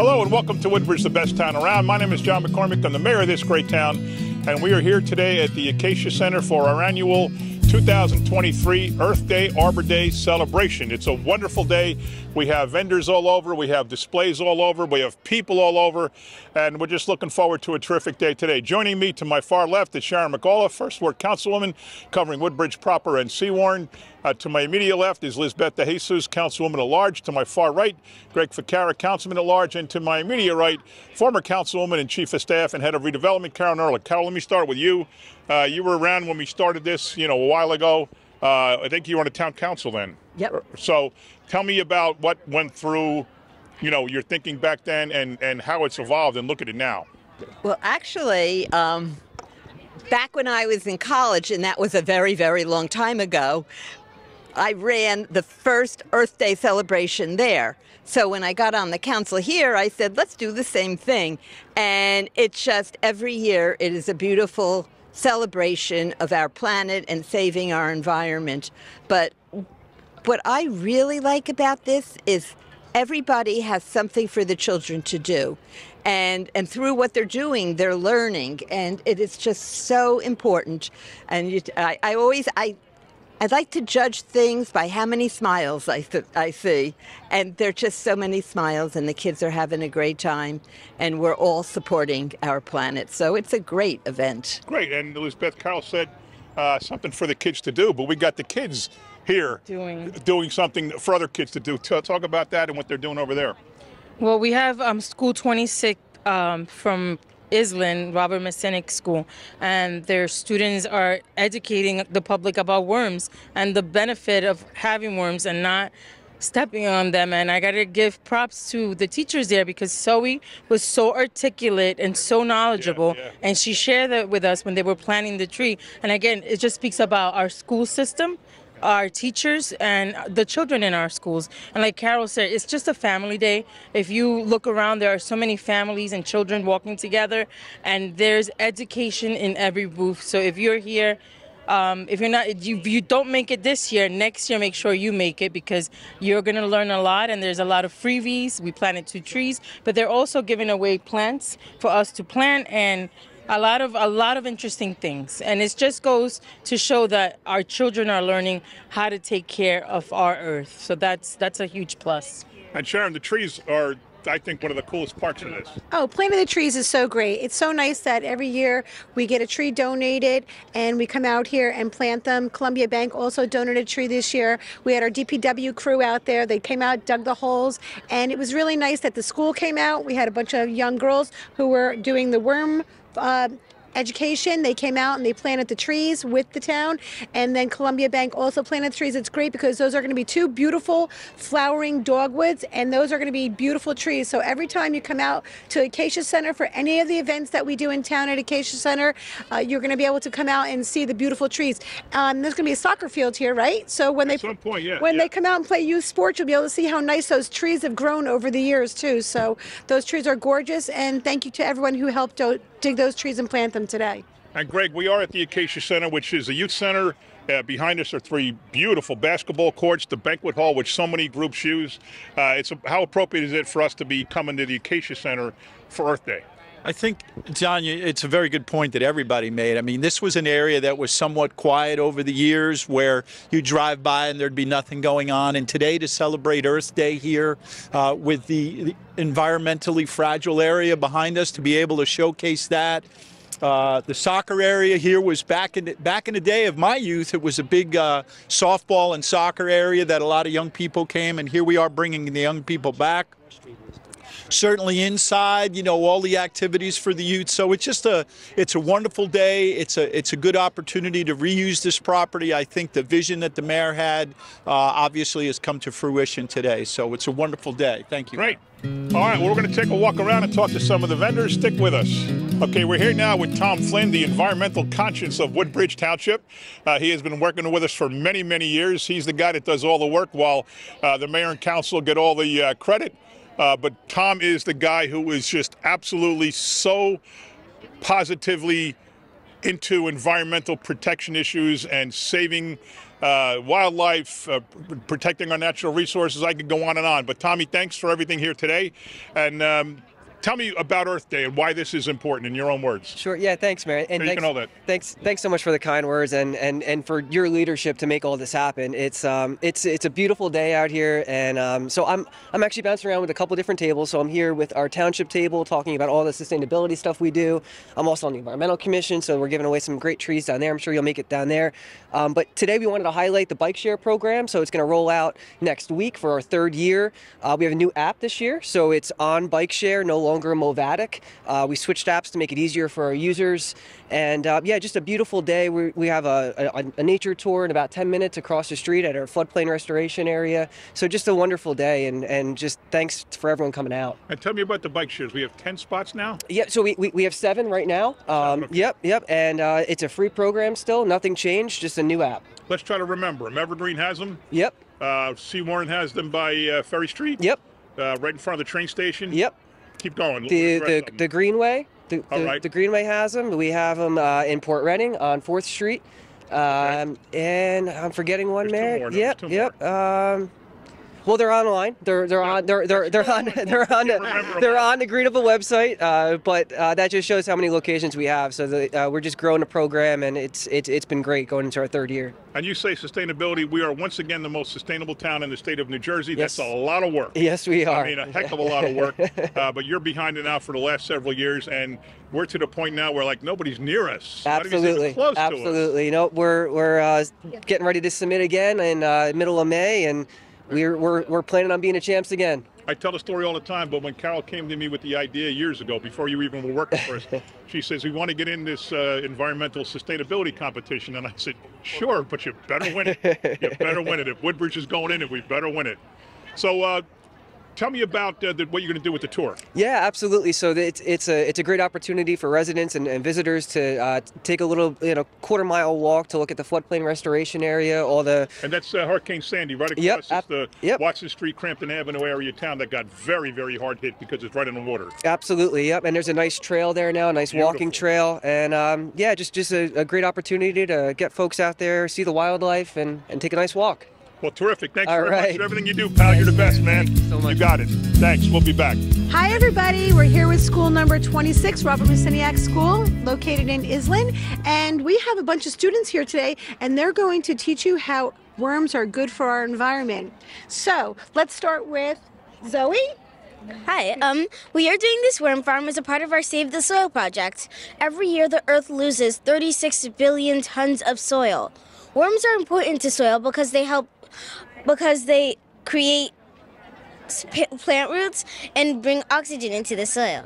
Hello and welcome to Woodbridge, the best town around. My name is John McCormick. I'm the mayor of this great town, and we are here today at the Acacia Center for our annual 2023 Earth Day, Arbor Day celebration. It's a wonderful day. We have vendors all over, we have displays all over, we have people all over, and we're just looking forward to a terrific day today. Joining me to my far left is Sharon McAuliffe, First Ward Councilwoman, covering Woodbridge proper and Seawarren. To my immediate left is Lisbeth DeJesus, Councilwoman at Large. To my far right, Greg Ficara, Councilman at Large. And to my immediate right, former Councilwoman and Chief of Staff and Head of Redevelopment, Carol Ehrlich. Carol, let me start with you. You were around when we started this, a while ago. I think you were on the town council then. Yep. So tell me about what went through, your thinking back then and how it's evolved, and look at it now. Well, actually, back when I was in college, and that was a very, very long time ago, I ran the first Earth Day celebration there. So when I got on the council here, I said, let's do the same thing. And it's just every year, it is a beautiful celebration of our planet and saving our environment. But what I really like about this is everybody has something for the children to do. And through what they're doing, they're learning. And it is just so important. And I like to judge things by how many smiles I see. And there are just so many smiles, and the kids are having a great time, and we're all supporting our planet. So it's a great event. Great. And Elizabeth, Carol said something for the kids to do, but we got the kids here doing something for other kids to do. Talk about that and what they're doing over there. Well, we have School 26 from Island, Robert Masiniak School, and their students are educating the public about worms and the benefit of having worms and not stepping on them. And I gotta give props to the teachers there, because Zoe was so articulate and so knowledgeable, and she shared that with us when they were planting the tree. And again, it just speaks about our school system, our teachers, and the children in our schools. And like Carol said, it's just a family day. If you look around, there are so many families and children walking together, and there's education in every booth. So if you're here, if you don't make it this year, next year make sure you make it, because you're going to learn a lot. And there's a lot of freebies. We planted 2 trees, but they're also giving away plants for us to plant, and a lot of interesting things. And it just goes to show that our children are learning how to take care of our earth. So that's a huge plus. And Sharon, the trees are, I think, one of the coolest parts of this. Oh, planting the trees is so great. It's so nice that every year we get a tree donated and we come out here and plant them. Columbia Bank also donated a tree this year. We had our DPW crew out there. They came out, dug the holes, and it was really nice that the school came out. We had a bunch of young girls who were doing the worm education. They came out and they planted the trees with the town, and then Columbia Bank also planted trees. It's great because those are going to be 2 beautiful flowering dogwoods, and those are going to be beautiful trees. So every time you come out to Acacia Center for any of the events that we do in town at Acacia Center, you're going to be able to come out and see the beautiful trees. There's going to be a soccer field here, right? So when they come out and play youth sports, you'll be able to see how nice those trees have grown over the years too. So those trees are gorgeous, and thank you to everyone who helped dig those trees and plant them today. And Greg, we are at the Acacia Center, which is a youth center. Behind us are 3 beautiful basketball courts, the banquet hall, which so many groups use. How appropriate is it for us to be coming to the Acacia Center for Earth Day? I think, John, it's a very good point that everybody made. I mean, this was an area that was somewhat quiet over the years, where you drive by and there'd be nothing going on. And today, to celebrate Earth Day here with the environmentally fragile area behind us, to be able to showcase that. The soccer area here was back in the day of my youth. It was a big softball and soccer area that a lot of young people came, and here we are bringing the young people back. Certainly inside, all the activities for the youth. So it's a wonderful day. It's a good opportunity to reuse this property. I think the vision that the mayor had obviously has come to fruition today. So it's a wonderful day. Thank you. Great. All right, well, we're going to take a walk around and talk to some of the vendors. Stick with us. Okay, we're here now with Tom Flynn, the environmental conscience of Woodbridge Township. He has been working with us for many, many years. He's the guy that does all the work, while the mayor and council get all the credit. But Tom is the guy who is just absolutely so positively into environmental protection issues and saving wildlife, protecting our natural resources. I could go on and on. But Tommy, thanks for everything here today. And tell me about Earth Day and why this is important in your own words. Sure. Yeah. Thanks, Mary. And you can hold that. Thanks so much for the kind words and for your leadership to make all this happen. It's a beautiful day out here, and so I'm actually bouncing around with a couple different tables. So I'm here with our township table, talking about all the sustainability stuff we do. I'm also on the Environmental Commission, so we're giving away some great trees down there. I'm sure you'll make it down there. But today we wanted to highlight the bike share program. So it's going to roll out next week for our 3rd year. We have a new app this year, so it's on bike share, no longer Movatic. We switched apps to make it easier for our users, and yeah, just a beautiful day. We have a nature tour in about 10 minutes across the street at our floodplain restoration area. So just a wonderful day, and just thanks for everyone coming out. And tell me about the bike shares. We have 10 spots now? Yeah, so we have 7 right now. Okay. Yep, and it's a free program still. Nothing changed, just a new app. Let's try to remember them. Evergreen has them. Yep. Seawarren has them by Ferry Street. Yep. Right in front of the train station. Yep. Keep going. The Greenway. Right. The Greenway has them. We have them in Port Reading on 4th Street. Okay. And I'm forgetting one, There's Mary. two more, no? Yep. Two more. Well, they're online. They're on the Greenville website. But that just shows how many locations we have. So we're just growing the program, and it's been great going into our 3rd year. And you say sustainability. We are once again the most sustainable town in the state of New Jersey. Yes. That's a lot of work. Yes, we are. I mean, a heck of a lot of work. But you're behind it now for the last several years, and we're to the point now where like nobody's near us. Absolutely. Not even close to us. Absolutely. You know, we're getting ready to submit again in middle of May, and we're planning on being the champs again. I tell the story all the time, but when Carol came to me with the idea years ago, before you even were working for us, she says, we want to get in this environmental sustainability competition. And I said, sure, but you better win it. You better win it. If Woodbridge is going in it, we better win it. So tell me about what you're going to do with the tour. Yeah, absolutely. So it's a great opportunity for residents and visitors to take a little quarter-mile walk to look at the floodplain restoration area. And that's Hurricane Sandy right across. It's the Watson Street, Crampton Avenue area of town that got very, very hard hit because it's right in the water. Absolutely. Yep. And there's a nice trail there now, a nice walking trail, and yeah, just a great opportunity to get folks out there, see the wildlife, and take a nice walk. Well, terrific. Thanks very much for everything you do, pal. You're the best, man. Thank you so much. You got it. Thanks. We'll be back. Hi, everybody. We're here with school number 26, Robert Masiniak School, located in Islin. And we have a bunch of students here today, and they're going to teach you how worms are good for our environment. So let's start with Zoe. Hi, we are doing this worm farm as a part of our Save the Soil project. Every year, the Earth loses 36 billion tons of soil. Worms are important to soil because they create plant roots and bring oxygen into the soil.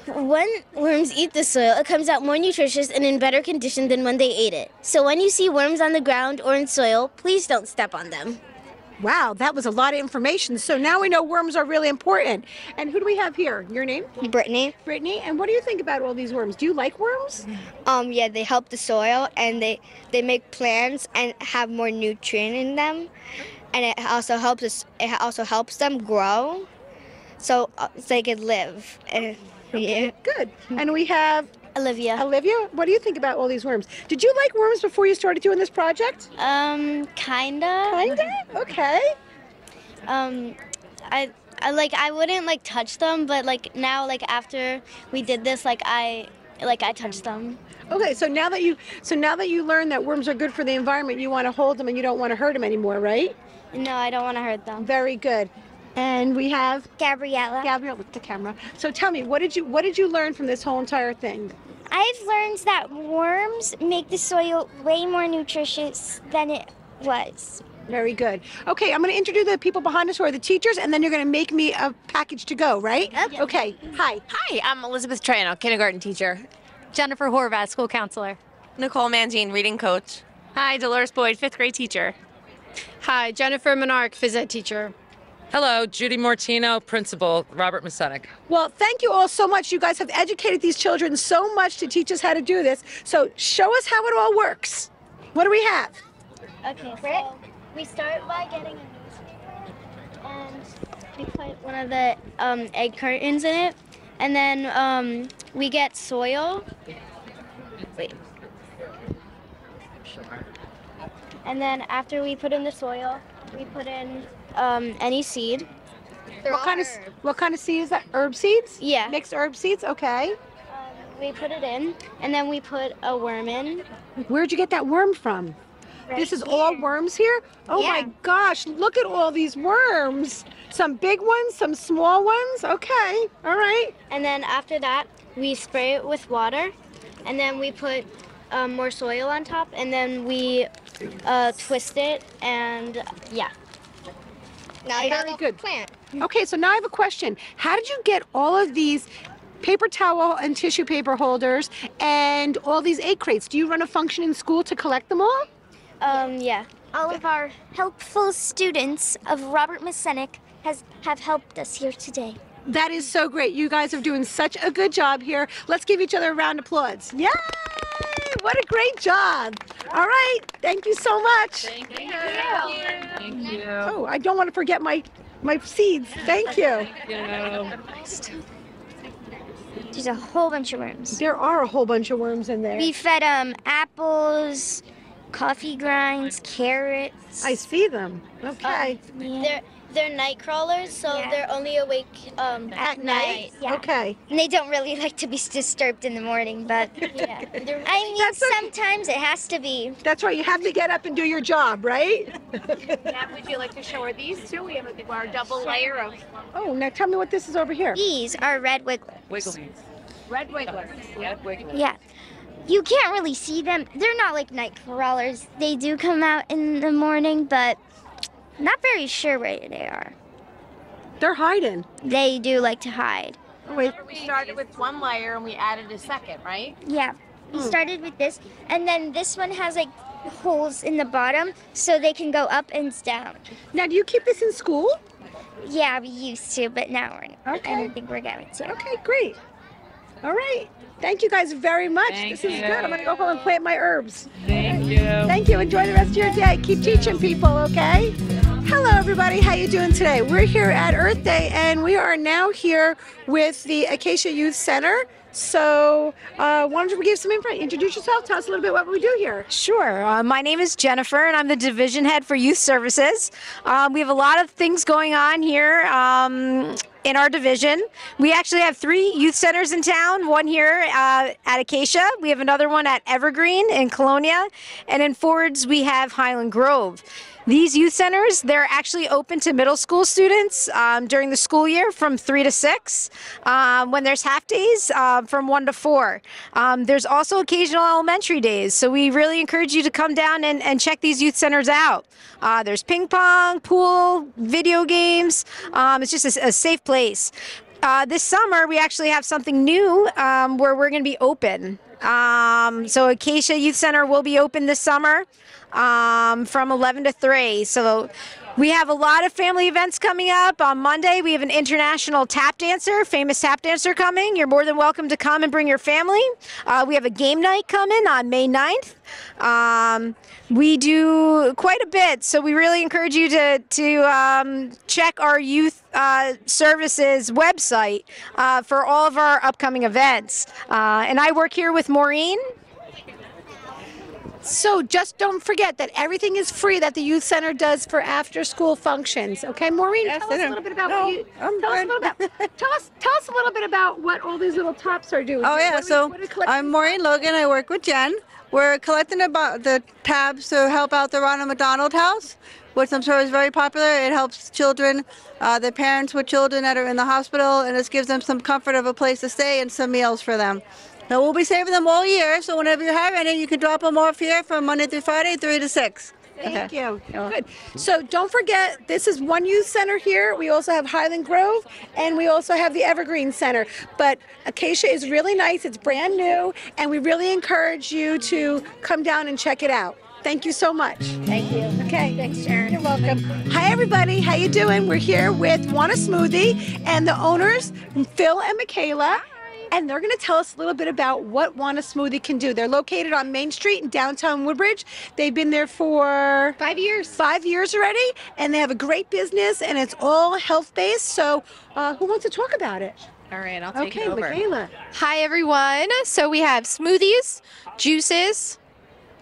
When worms eat the soil, it comes out more nutritious and in better condition than when they ate it. So when you see worms on the ground or in soil, please don't step on them. Wow, that was a lot of information. So now we know worms are really important. And who do we have here? Your name? Brittany? Brittany. And what do you think about all these worms? Do you like worms? Yeah, they help the soil and they make plants and have more nutrient in them. And it also helps them grow so they can live. Yeah. Good. And we have Olivia. Olivia, what do you think about all these worms? Did you like worms before you started doing this project? Kinda. Kinda? Okay. I wouldn't touch them, but now after we did this I touched them. Okay, so now that you learned that worms are good for the environment, you want to hold them and you don't want to hurt them anymore, right? No, I don't want to hurt them. Very good. And we have Gabriella. Gabrielle with the camera. So tell me, what did you learn from this whole entire thing? I've learned that worms make the soil way more nutritious than it was. Very good. Okay, I'm going to introduce the people behind us who are the teachers, and then you're going to make me a package to go, right? Okay. Okay. Hi. Hi, I'm Elizabeth Trano, kindergarten teacher. Jennifer Horvath, school counselor. Nicole Mangine, reading coach. Hi, Dolores Boyd, 5th grade teacher. Hi, Jennifer Menark, phys ed teacher. Hello, Judy Mortino, principal, Robert Masiniak. Well, thank you all so much. You guys have educated these children so much to teach us how to do this. So show us how it all works. What do we have? Okay, so we start by getting a newspaper and we put one of the egg cartons in it, and then we get soil, Wait. And then after we put in the soil, we put in any seed. What kind of seed is that? Herb seeds? Yeah. Mixed herb seeds. Okay. We put it in, and then we put a worm in. Where'd you get that worm from? Right this is here. all worms here? Oh Yeah. my gosh, look at all these worms. Some big ones, some small ones. Okay, all right. And then after that, we spray it with water, and then we put more soil on top, and then we twist it, and yeah. Now you have a good plant. Okay, so now I have a question. How did you get all of these paper towel and tissue paper holders and all these egg crates? Do you run a function in school to collect them all? Yeah. All of our helpful students of Robert Masiniak have helped us here today. That is so great. You guys are doing such a good job here. Let's give each other a round of applause. Yay! What a great job. All right. Thank you so much. Thank you. Thank you. Oh, I don't want to forget my seeds. Thank you. There's a whole bunch of worms. There are a whole bunch of worms in there. We fed apples, coffee grinds, carrots. I see them. Okay. They're night crawlers, so they're only awake At night? Yeah. Okay. And they don't really like to be disturbed in the morning, but yeah. I mean, sometimes it has to be. That's right. You have to get up and do your job, right? Would you like to show her these two? We have our double layer of Oh, now tell me what this is over here. These are red wigglers. red wigglers. Yeah. You can't really see them. They're not like night crawlers. They do come out in the morning, but not very sure where they are. They're hiding. They do like to hide. Oh, wait. We started with one layer and we added a second, right? Yeah. We started with this, and then this one has like holes in the bottom so they can go up and down. Now, do you keep this in school? Yeah, we used to, but now we're not. Okay. I don't think we're going to. Okay, great. All right. Thank you guys very much. This is good. I'm going to go home and plant my herbs. Thank you. Thank you. Enjoy the rest of your day. Keep teaching people, okay? Hello, everybody. How you doing today? We're here at Earth Day, and we are now here with the Acacia Youth Center. So why don't you give some info? Introduce yourself. Tell us a little bit what we do here. Sure. My name is Jennifer, and I'm the division head for youth services. We have a lot of things going on here in our division. We actually have 3 youth centers in town, one here at Acacia. We have another one at Evergreen in Colonia, and in Fords we have Highland Grove. These youth centers, they're actually open to middle school students during the school year from 3 to 6. When there's half days from 1 to 4. There's also occasional elementary days, so we really encourage you to come down and check these youth centers out. There's ping pong, pool, video games. It's just a safe place. This summer, we actually have something new where we're going to be open. So Acacia Youth Center will be open this summer from 11 to 3. So we have a lot of family events coming up. On Monday, we have an international tap dancer, famous tap dancer coming. You're more than welcome to come and bring your family. We have a game night coming on May 9th. We do quite a bit, so we really encourage you to check our youth services website for all of our upcoming events. And I work here with Maureen. So just don't forget that everything is free that the youth center does for after-school functions. Okay, Maureen, tell us a little bit about what you. Tell us a little bit about what all these little tops are doing. Oh yeah, I'm Maureen Logan. I work with Jen. We're collecting about the tabs to help out the Ronald McDonald House, which I'm sure is very popular. It helps children, the parents with children that are in the hospital, and it gives them some comfort of a place to stay and some meals for them. So we'll be saving them all year, so whenever you have any, you can drop them off here from Monday through Friday, 3 to 6. Thank you. Good. So don't forget, this is one youth center here. We also have Highland Grove, and we also have the Evergreen Center. But Acacia is really nice. It's brand new, and we really encourage you to come down and check it out. Thank you so much. Thank you. Okay. Thanks, Sharon. You're welcome. Hi, everybody. How you doing? We're here with Want a Smoothie and the owners, Phil and Michaela. And they're going to tell us a little bit about what Want a Smoothie can do. They're located on Main Street in downtown Woodbridge. They've been there for 5 years. 5 years already. And they have a great business, and it's all health-based. So who wants to talk about it? All right, I'll take Okay, it over. Michaela. Hi, everyone. So we have smoothies, juices.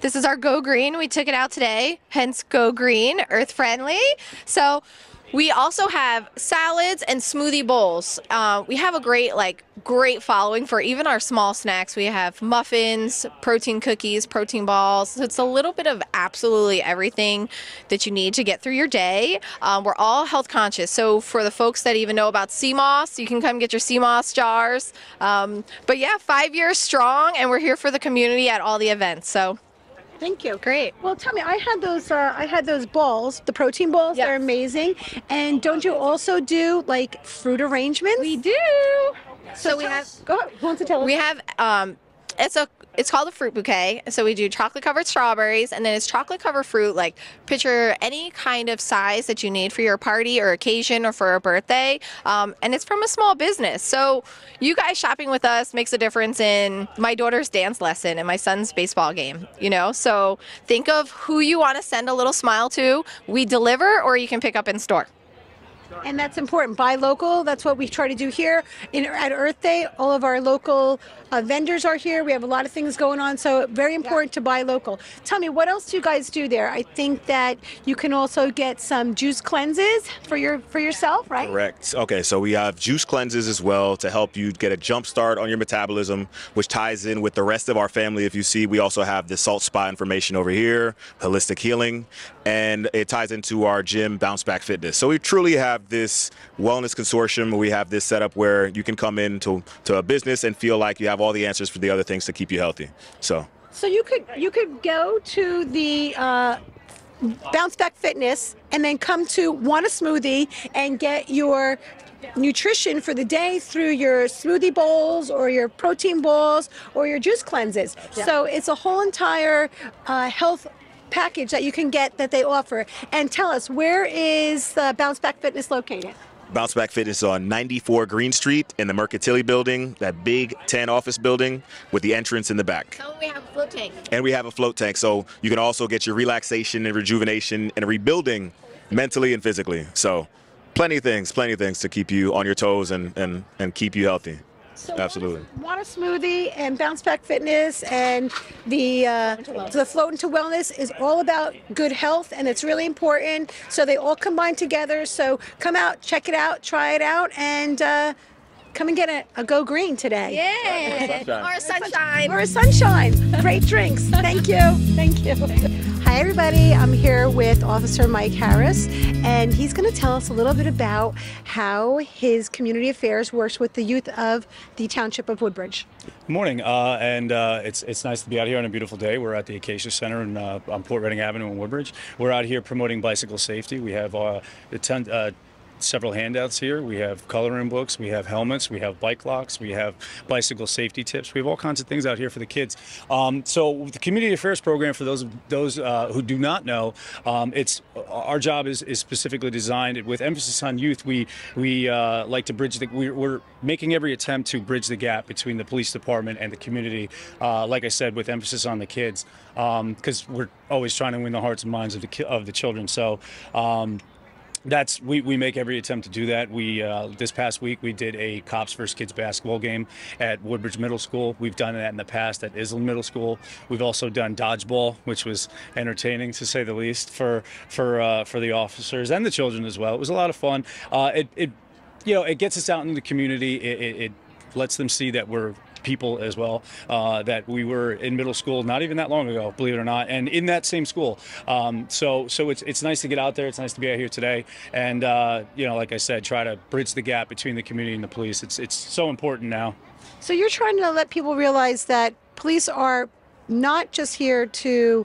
This is our Go Green. We took it out today, hence Go Green, earth friendly. So we also have salads and smoothie bowls. We have a great following for even our small snacks. We have muffins, protein cookies, protein balls. So it's a little bit of absolutely everything that you need to get through your day. We're all health conscious. So for the folks that even know about sea moss, you can come get your sea moss jars. But yeah, 5 years strong, and we're here for the community at all the events. So. Thank you. Great. Well, tell me, I had those balls, the protein balls. They're amazing. And don't you also do like fruit arrangements? We do. So we have. Go ahead. Who wants to tell us? We have. It's called a fruit bouquet. So we do chocolate covered strawberries, and then it's chocolate covered fruit. Like picture any kind of size that you need for your party or occasion or for a birthday. And it's from a small business. So you guys shopping with us makes a difference in my daughter's dance lesson and my son's baseball game. You know, so think of who you want to send a little smile to. We deliver, or you can pick up in store. And that's important. Buy local. That's what we try to do here at Earth Day. All of our local vendors are here. We have a lot of things going on, so very important to buy local. Tell me, what else do you guys do there? I think that you can also get some juice cleanses for yourself, right? Correct. Okay, so we have juice cleanses as well to help you get a jump start on your metabolism, which ties in with the rest of our family. If you see, we also have the salt spa information over here, holistic healing, and it ties into our gym, Bounce Back Fitness. So we truly have this wellness consortium. We have this setup where you can come into a business and feel like you have all the answers for the other things to keep you healthy. So you could go to the Bounce Back Fitness and then come to Want a Smoothie and get your nutrition for the day through your smoothie bowls or your protein bowls or your juice cleanses. Yeah. So it's a whole entire health package that you can get that they offer. And tell us, where is Bounce Back Fitness located? Bounce Back Fitness on 94 Green Street in the Mercantilli building, that big 10 office building with the entrance in the back. So we have a float tank. And we have a float tank, so you can also get your relaxation and rejuvenation and rebuilding mentally and physically. So plenty of things to keep you on your toes and keep you healthy. So absolutely. Want a Smoothie and Bounce Back Fitness and the Float into Wellness is all about good health, and it's really important. So they all combine together. So come out, check it out, try it out, and come and get a Go Green today. Yeah. Or a sunshine. Or a sunshine. Great drinks. Thank you. Thank you. Hi, everybody. I'm here with Officer Mike Harris, and he's going to tell us a little bit about how his community affairs works with the youth of the Township of Woodbridge. Good morning, it's nice to be out here on a beautiful day. We're at the Acacia Center on Port Reading Avenue in Woodbridge. We're out here promoting bicycle safety. We have several handouts here. We have coloring books, we have helmets, we have bike locks, we have bicycle safety tips. We have all kinds of things out here for the kids. So the community affairs program, for those who do not know, our job is specifically designed with emphasis on youth. We like to bridge we're making every attempt to bridge the gap between the police department and the community. Like I said, with emphasis on the kids, because we're always trying to win the hearts and minds of the children. So. We make every attempt to do that. This past week we did a Cops vs. Kids basketball game at Woodbridge Middle School. We've done that in the past at Island Middle School. We've also done dodgeball, which was entertaining to say the least for the officers and the children as well. It was a lot of fun. It gets us out into the community. It lets them see that we're people as well, that we were in middle school not even that long ago, believe it or not, and in that same school. So it's nice to get out there. It's nice to be out here today, and like I said, try to bridge the gap between the community and the police. It's so important now. So you're trying to let people realize that police are not just here to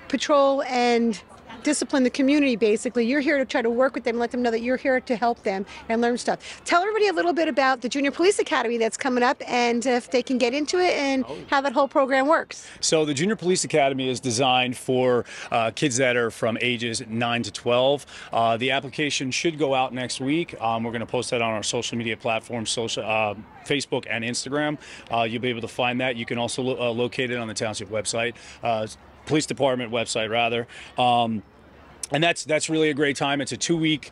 patrol and discipline the community, basically. You're here to try to work with them and let them know that you're here to help them and learn stuff. Tell everybody a little bit about the Junior Police Academy that's coming up, and if they can get into it and how that whole program works. So the Junior Police Academy is designed for kids that are from ages 9 to 12. The application should go out next week. We're going to post that on our social media platforms, Facebook and Instagram. You'll be able to find that. You can also locate it on the township website, police department website rather. And that's really a great time. It's a 2-week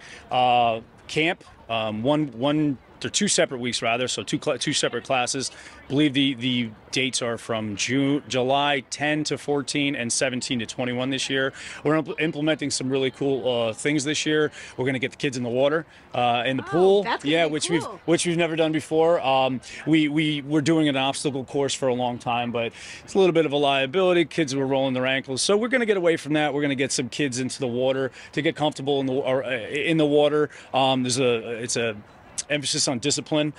camp. One they're 2 separate weeks rather, so two separate classes. I believe the dates are from July 10 to 14 and 17 to 21 this year. We're implementing some really cool things this year. We're going to get the kids in the water, in the pool. Yeah, which we've never done before. We're doing an obstacle course for a long time, but it's a little bit of a liability. Kids were rolling their ankles, so we're going to get away from that. We're going to get some kids into the water to get comfortable in the water. It's a emphasis on discipline.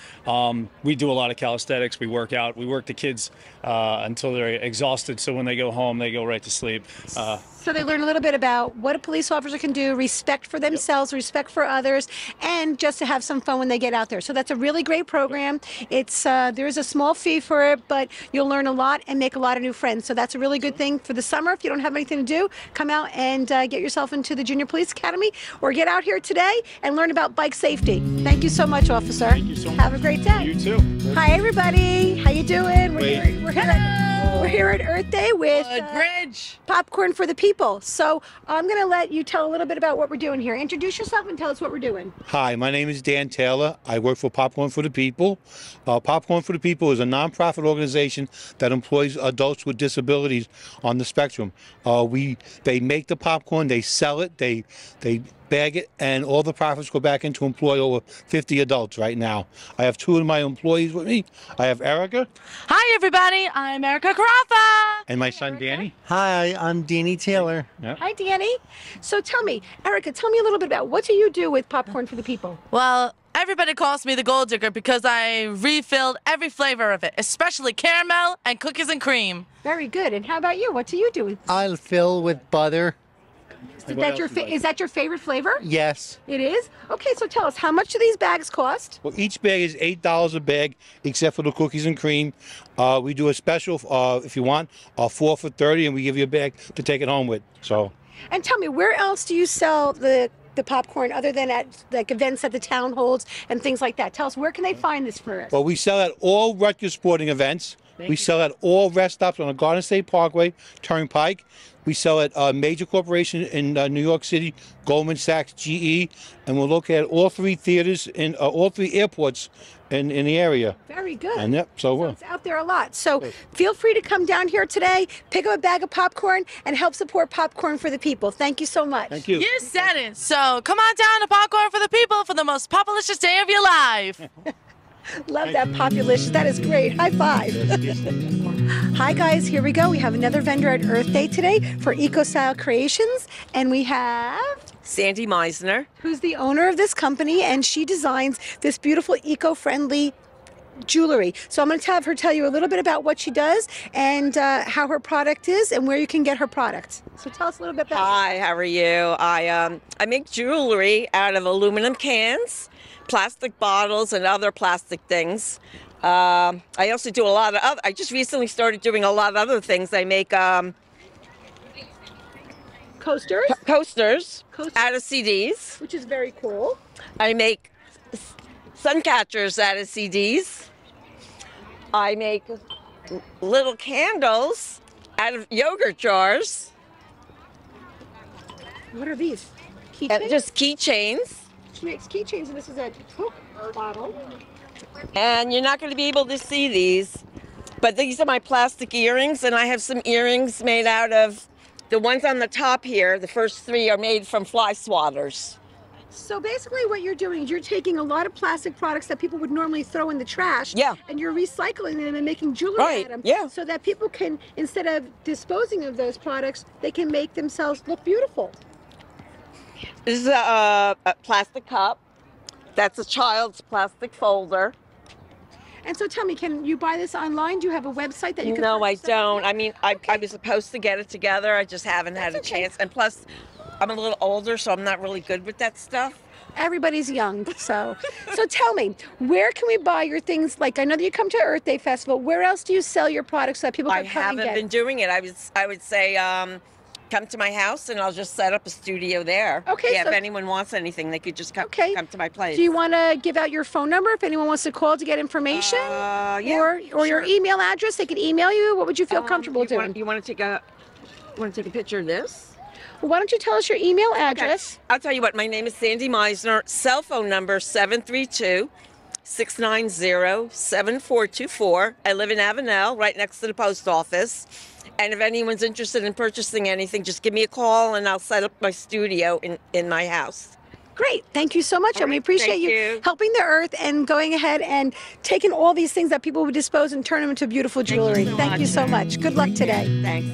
We do a lot of calisthenics. We work out. We work the kids until they're exhausted. So when they go home, they go right to sleep. So they learn a little bit about what a police officer can do, respect for themselves, respect for others, and just to have some fun when they get out there. So that's a really great program. It's there is a small fee for it, but you'll learn a lot and make a lot of new friends. So that's a really good thing for the summer. If you don't have anything to do, come out and get yourself into the Junior Police Academy, or get out here today and learn about bike safety. Thank you so much, officer. Thank you so much. Have a great day. You too. Hi, everybody. How you doing? We're here at Earth Day with Woodbridge. Popcorn for the People. So I'm going to let you tell a little bit about what we're doing here. Introduce yourself and tell us what we're doing. Hi, my name is Dan Taylor. I work for Popcorn for the People. Popcorn for the People is a nonprofit organization that employs adults with disabilities on the spectrum. They make the popcorn, they sell it, they bag it, and all the profits go back into employ over 50 adults right now. I have 2 of my employees with me. I have Erica. Hi, everybody. I'm Erica Carafa. And my son, Danny. Hi, I'm Danny Taylor. Yep. Hi, Danny. So tell me, Erica, tell me a little bit about what do you do with Popcorn for the People? Well, everybody calls me the gold digger because I refilled every flavor of it, especially caramel and cookies and cream. Very good. And how about you? What do you do? I'll fill with butter. Is that your favorite flavor? Yes. It is? Okay, so tell us, how much do these bags cost? Well, each bag is $8 a bag, except for the cookies and cream. We do a special, if you want, 4 for $30, and we give you a bag to take it home with. So. And tell me, where else do you sell the popcorn other than at like events that the town holds and things like that? Tell us, where can they find this for us? Well, we sell at all Rutgers sporting events. We sell at all rest stops on the Garden State Parkway, Turnpike. We sell at major corporations in New York City, Goldman Sachs, GE, and we'll look at all 3 theaters in all 3 airports in the area. Very good. And yep, so it's out there a lot. So feel free to come down here today, pick up a bag of popcorn, and help support Popcorn for the People. Thank you so much. Thank you. You said it. So come on down to Popcorn for the People for the most populicious day of your life. Love that populicious. That is great. High five. Hi, guys. Here we go. We have another vendor at Earth Day today for EcoStyle Creations. And we have Sandy Meisner, who's the owner of this company, and she designs this beautiful eco-friendly jewelry. So I'm going to have her tell you a little bit about what she does and how her product is and where you can get her product. So tell us a little bit about Hi, how are you? I make jewelry out of aluminum cans, plastic bottles, and other plastic things. I also do a lot of other, I just recently started doing a lot of other things. I make coasters out of CDs, which is very cool. I make sun catchers out of CDs. I make little candles out of yogurt jars. What are these? Keychains? Just keychains. She makes keychains, and this is a bottle. And you're not going to be able to see these, but these are my plastic earrings, and I have some earrings made out of, the ones on the top here, the first 3 are made from fly swatters. So basically what you're doing is you're taking a lot of plastic products that people would normally throw in the trash, and you're recycling them and making jewelry out of them, so that people can, instead of disposing of those products, they can make themselves look beautiful. This is a plastic cup. That's a child's plastic folder. And so tell me, can you buy this online? Do you have a website that you can No, I don't. I mean, I was supposed to get it together. I just haven't had a chance. And plus, I'm a little older, so I'm not really good with that stuff. Everybody's young, so. So tell me, where can we buy your things? Like, I know that you come to Earth Day Festival. Where else do you sell your products so that people can come and get I haven't been doing it. I would say come to my house, and I'll just set up a studio there. Okay. Yeah, so if anyone wants anything, they could just come to my place. Do you want to give out your phone number if anyone wants to call to get information? Yeah. Or your email address? They can email you. What would you feel comfortable doing? You want to take a picture of this? Well, why don't you tell us your email address? Okay. I'll tell you what. My name is Sandy Meisner. Cell phone number 690-7424. I live in Avenel, right next to the post office. And if anyone's interested in purchasing anything, just give me a call and I'll set up my studio in my house. Great. Thank you so much. And we appreciate thank you you. helping the earth and going ahead and taking all these things that people would dispose and turn them into beautiful jewelry. Thank you so much. Good luck today. Thanks.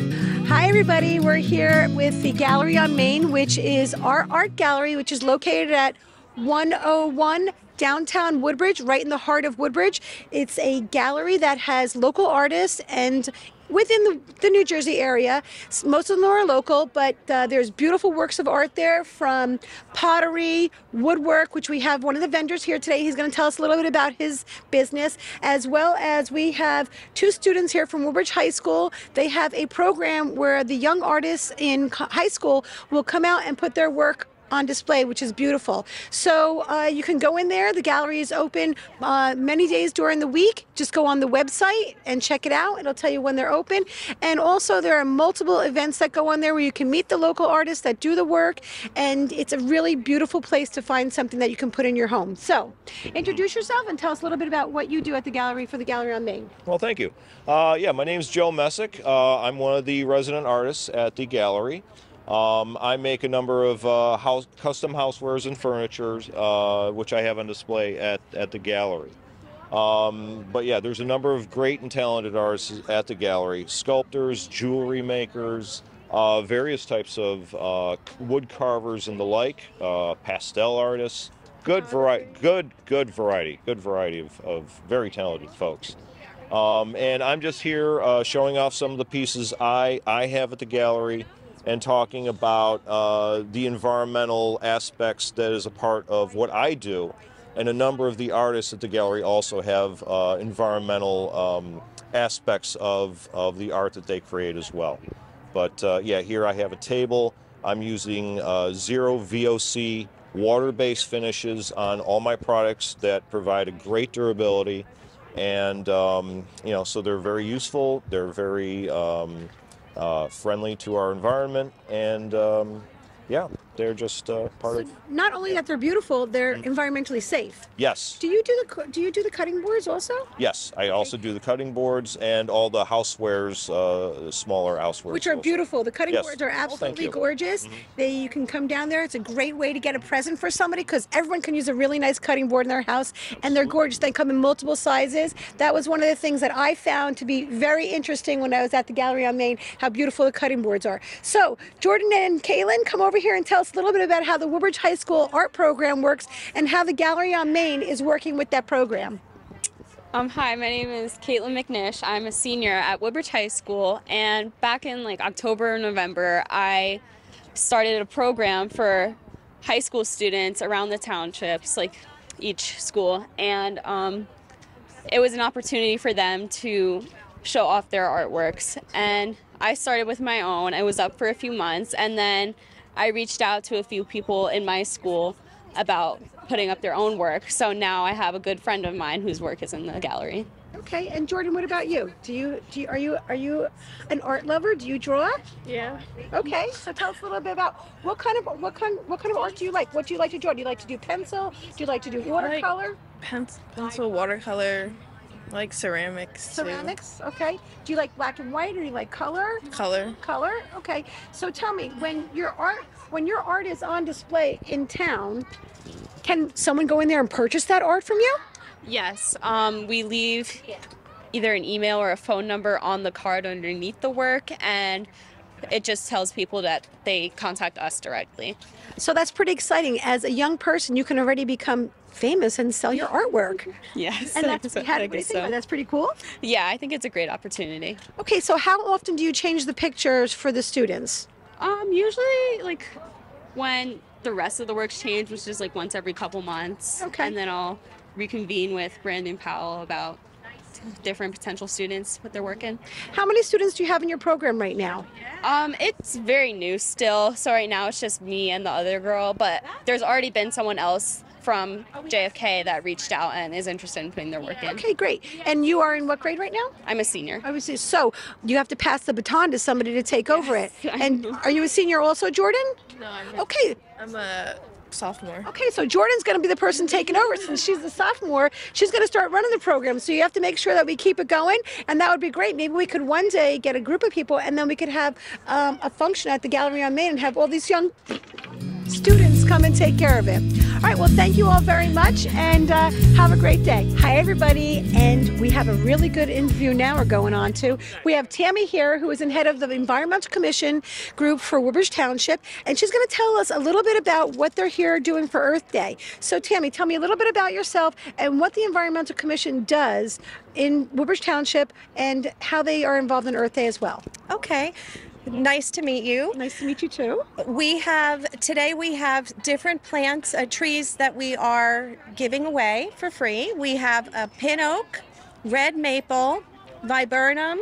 Hi, everybody. We're here with the Gallery on Main, which is our art gallery, which is located at 101 downtown Woodbridge, right in the heart of Woodbridge. It's a gallery that has local artists and within the New Jersey area. Most of them are local, but there's beautiful works of art there, from pottery, woodwork, which we have one of the vendors here today. He's going to tell us a little bit about his business, as well as we have two students here from Woodbridge High School. They have a program where the young artists in high school will come out and put their work on display, which is beautiful. So you can go in there. The gallery is open many days during the week. Just go on the website and check it out. It'll tell you when they're open. And also there are multiple events that go on there where you can meet the local artists that do the work. And it's a really beautiful place to find something that you can put in your home. So introduce yourself and tell us a little bit about what you do at the gallery for the Gallery on Main. Well, thank you. Yeah, my name is Joe Messick. I'm one of the resident artists at the gallery. I make a number of custom housewares and furnitures, which I have on display at the gallery. But yeah, there's a number of great and talented artists at the gallery: sculptors, jewelry makers, various types of wood carvers and the like, pastel artists. Good variety of very talented folks. And I'm just here showing off some of the pieces I have at the gallery, and talking about the environmental aspects that is a part of what I do. And a number of the artists at the gallery also have environmental aspects of the art that they create as well. But yeah, here I have a table. I'm using zero VOC water-based finishes on all my products that provide a great durability. And, you know, so they're very useful. They're very friendly to our environment, and yeah, they're just part of. Not only that they're beautiful, they're environmentally safe. Yes. Do you do the cutting boards also? Yes, I also do the cutting boards and all the housewares, smaller housewares, Which are beautiful. The cutting Yes. boards are absolutely you. gorgeous. You can come down there. It's a great way to get a present for somebody, because everyone can use a really nice cutting board in their house, and they're gorgeous. They come in multiple sizes. That was one of the things that I found to be very interesting when I was at the Gallery on Main, how beautiful the cutting boards are. So Jordan and Kaylin, come over here and tell us a little bit about how the Woodbridge High School art program works and how the Gallery on Main is working with that program. Hi, my name is Caitlin McNish. I'm a senior at Woodbridge High School, and back in October or November, I started a program for high school students around the townships, each school, and it was an opportunity for them to show off their artworks. And I started with my own. I was up for a few months, and then I reached out to a few people in my school about putting up their own work. So now I have a good friend of mine whose work is in the gallery. Okay, and Jordan, what about you? Are you an art lover? Do you draw? Yeah. Okay, so tell us a little bit about what kind of art do you like? What do you like to draw? Do you like to do pencil? Do you like to do watercolor? Pencil, watercolor, like ceramics. Ceramics, okay. Do you like black and white, or do you like color? Color. Color, okay. So tell me, when your art is on display in town, can someone go in there and purchase that art from you? Yes, we leave either an email or a phone number on the card underneath the work, and it just tells people that they contact us directly. So that's pretty exciting. As a young person, you can already become famous and sell your artwork. Yes, and that's what do you think? That's pretty cool. Yeah, I think it's a great opportunity. Okay, so how often do you change the pictures for the students? Usually when the rest of the works change, which is once every couple months. Okay. And then I'll reconvene with Brandon Powell about different potential students put their work in. How many students do you have in your program right now? It's very new still, so right now it's just me and the other girl, but there's already been someone else from JFK that reached out and is interested in putting their work in. Okay, great. And you are in what grade right now? I'm a senior. Obviously, so you have to pass the baton to somebody to take over it. And are you a senior also, Jordan? No, Okay. I'm a sophomore. Okay, so Jordan's going to be the person taking over since she's the sophomore. She's going to start running the program, so you have to make sure that we keep it going, and that would be great. Maybe we could one day get a group of people, and then we could have a function at the Gallery on Main and have all these young students come and take care of it. All right, well, thank you all very much, and have a great day. Hi, everybody, and we have a really good interview now we're going on to. We have Tammy here, who is in head of the Environmental Commission group for Woodbridge Township, and she's going to tell us a little bit about what they're here doing for Earth Day. So, Tammy, tell me a little bit about yourself and what the Environmental Commission does in Woodbridge Township and how they are involved in Earth Day as well. Okay. Nice to meet you. Nice to meet you too. Today we have different plants, trees that we are giving away for free. We have a pin oak, red maple, viburnum,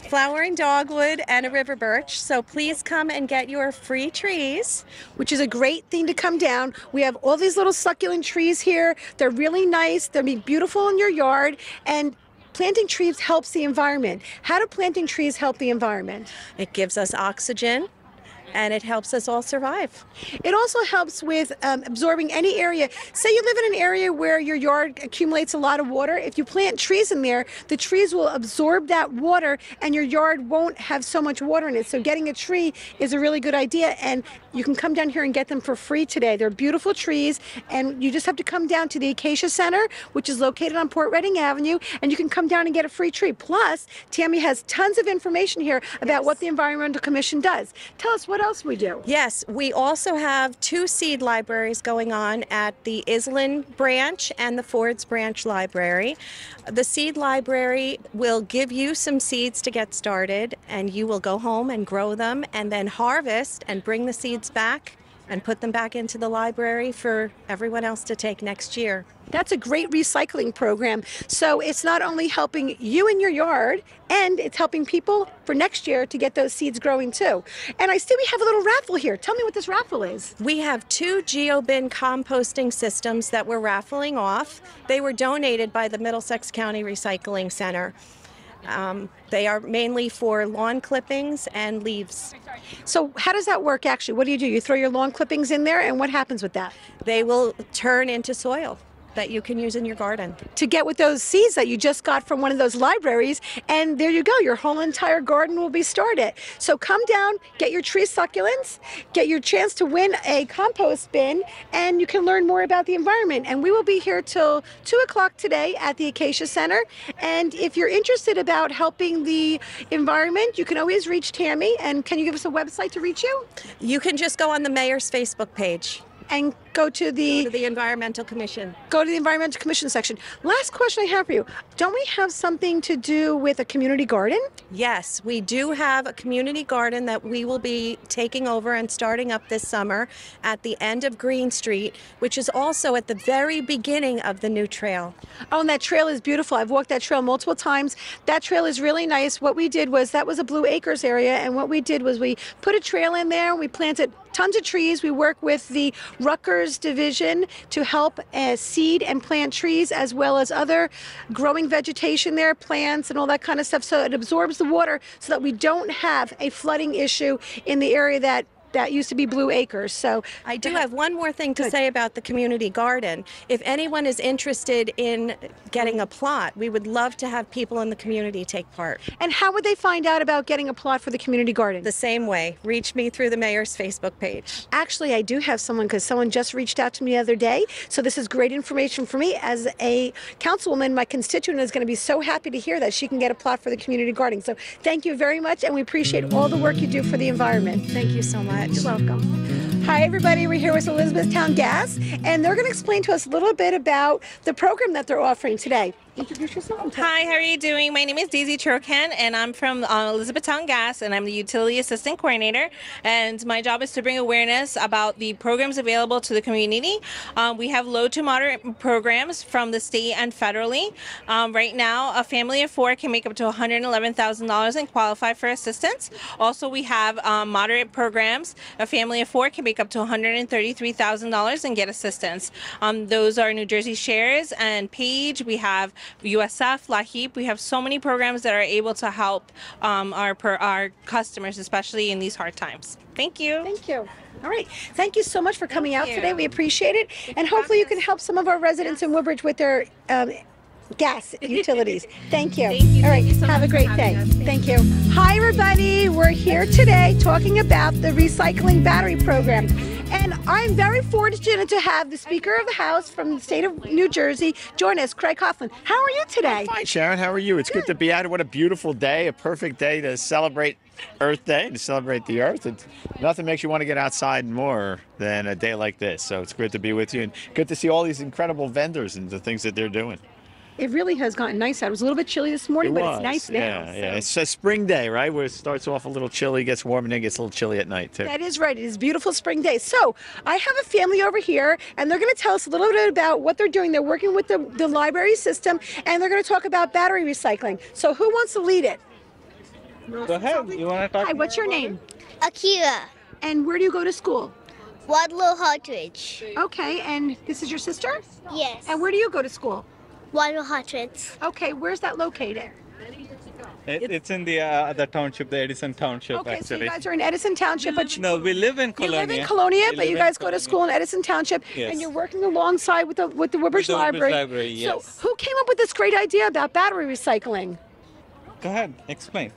flowering dogwood, and a river birch. So please come and get your free trees. Which is a great thing to come down. We have all these little succulent trees here. They're really nice. They'll be beautiful in your yard. And planting trees helps the environment. How do planting trees help the environment? It gives us oxygen, and it helps us all survive. It also helps with absorbing any area. Say you live in an area where your yard accumulates a lot of water. If you plant trees in there, the trees will absorb that water and your yard won't have so much water in it. So getting a tree is a really good idea, and you can come down here and get them for free today. They're beautiful trees, and you just have to come down to the Acacia Center, which is located on Port Reading Avenue, and you can come down and get a free tree. Plus, Tammy has tons of information here about what the Environmental Commission does. Tell us what else we do. Yes, we also have 2 seed libraries going on at the Island branch and the Fords branch library. The seed library will give you some seeds to get started, and you will go home and grow them and then harvest and bring the seeds back and put them back into the library for everyone else to take next year. That's a great recycling program. So it's not only helping you in your yard, and it's helping people for next year to get those seeds growing too. And I see we have a little raffle here. Tell me what this raffle is. We have 2 GeoBin composting systems that we're raffling off. They were donated by the Middlesex County Recycling Center. They are mainly for lawn clippings and leaves. So how does that work actually? What do? You throw your lawn clippings in there, and what happens with that? They will turn into soil that you can use in your garden. To get with those seeds that you just got from one of those libraries, and there you go, your whole entire garden will be started. So come down, get your tree succulents, get your chance to win a compost bin, and you can learn more about the environment. And we will be here till 2 o'clock today at the Acacia Center. And if you're interested about helping the environment, you can always reach Tammy. And can you give us a website to reach you? You can just go on the mayor's Facebook page. And go to the Environmental Commission. Go to the Environmental Commission section. Last question I have for you. Don't we have something to do with a community garden? Yes, we do have a community garden that we will be taking over and starting up this summer at the end of Green Street, which is also at the very beginning of the new trail. Oh, and that trail is beautiful. I've walked that trail multiple times. That trail is really nice. What we did was, that was a Blue Acres area, and what we did was we put a trail in there, we planted tons of trees. We work with the Rutgers division to help seed and plant trees, as well as other growing vegetation there, plants and all that kind of stuff, so it absorbs the water so that we don't have a flooding issue in the area that used to be Blue Acres. So I do have one more thing to say about the community garden. If anyone is interested in getting a plot, we would love to have people in the community take part. And how would they find out about getting a plot for the community garden? The same way. Reach me through the mayor's Facebook page. Actually, I do have someone, because someone just reached out to me the other day. So this is great information for me. As a councilwoman, my constituent is going to be so happy to hear that she can get a plot for the community garden. So thank you very much, and we appreciate all the work you do for the environment. Thank you so much. You're welcome. Hi, everybody. We're here with Elizabethtown Gas, and they're going to explain to us a little bit about the program that they're offering today. Introduce yourself. Hi, how are you doing? My name is Daisy Churkan, and I'm from Elizabethtown Gas, and I'm the Utility Assistant Coordinator. And my job is to bring awareness about the programs available to the community. We have low to moderate programs from the state and federally. Right now, a family of 4 can make up to $111,000 and qualify for assistance. Also, we have moderate programs. A family of 4 can make up to $133,000 and get assistance. Those are New Jersey Shares and Page. We have USF, LAHEEP. We have so many programs that are able to help our customers, especially in these hard times. Thank you. Thank you. All right. Thank you so much for coming out you. today. We appreciate it. And hopefully you can help some of our residents in Woodbridge with their gas utilities. Thank you. All right. Have a great day. Thank you. Hi, everybody. We're here today talking about the recycling battery program. And I'm very fortunate to have the Speaker of the House from the state of New Jersey join us, Craig Coughlin. How are you today? Fine, Sharon. How are you? It's good to be out here. What a beautiful day, a perfect day to celebrate Earth Day, to celebrate the Earth. And nothing makes you want to get outside more than a day like this. So it's good to be with you and good to see all these incredible vendors and the things that they're doing. It really has gotten nice out. It was a little bit chilly this morning, but it's nice now. Yeah, yeah. It's a spring day, right? Where it starts off a little chilly, gets warm, and then gets a little chilly at night, too. That is right. It is a beautiful spring day. So I have a family over here, and they're going to tell us a little bit about what they're doing. They're working with the library system, and they're going to talk about battery recycling. So who wants to lead it? Go ahead. You want to talk? Hi, what's your name? Akira. And where do you go to school? Wadlow Hartridge. Okay, and this is your sister? Yes. And where do you go to school? Wadlow Hartridge. Okay, where's that located? It's in the township, the Edison Township, Okay, actually. so you guys are in Edison Township, but No, we live in Colonia. you live in Colonia, We but you live in guys go to school in Edison Township, Yes. and you're working alongside with the Woodbridge the Woodbridge Library. Library, yes. So who came up with this great idea about battery recycling? Go ahead, explain.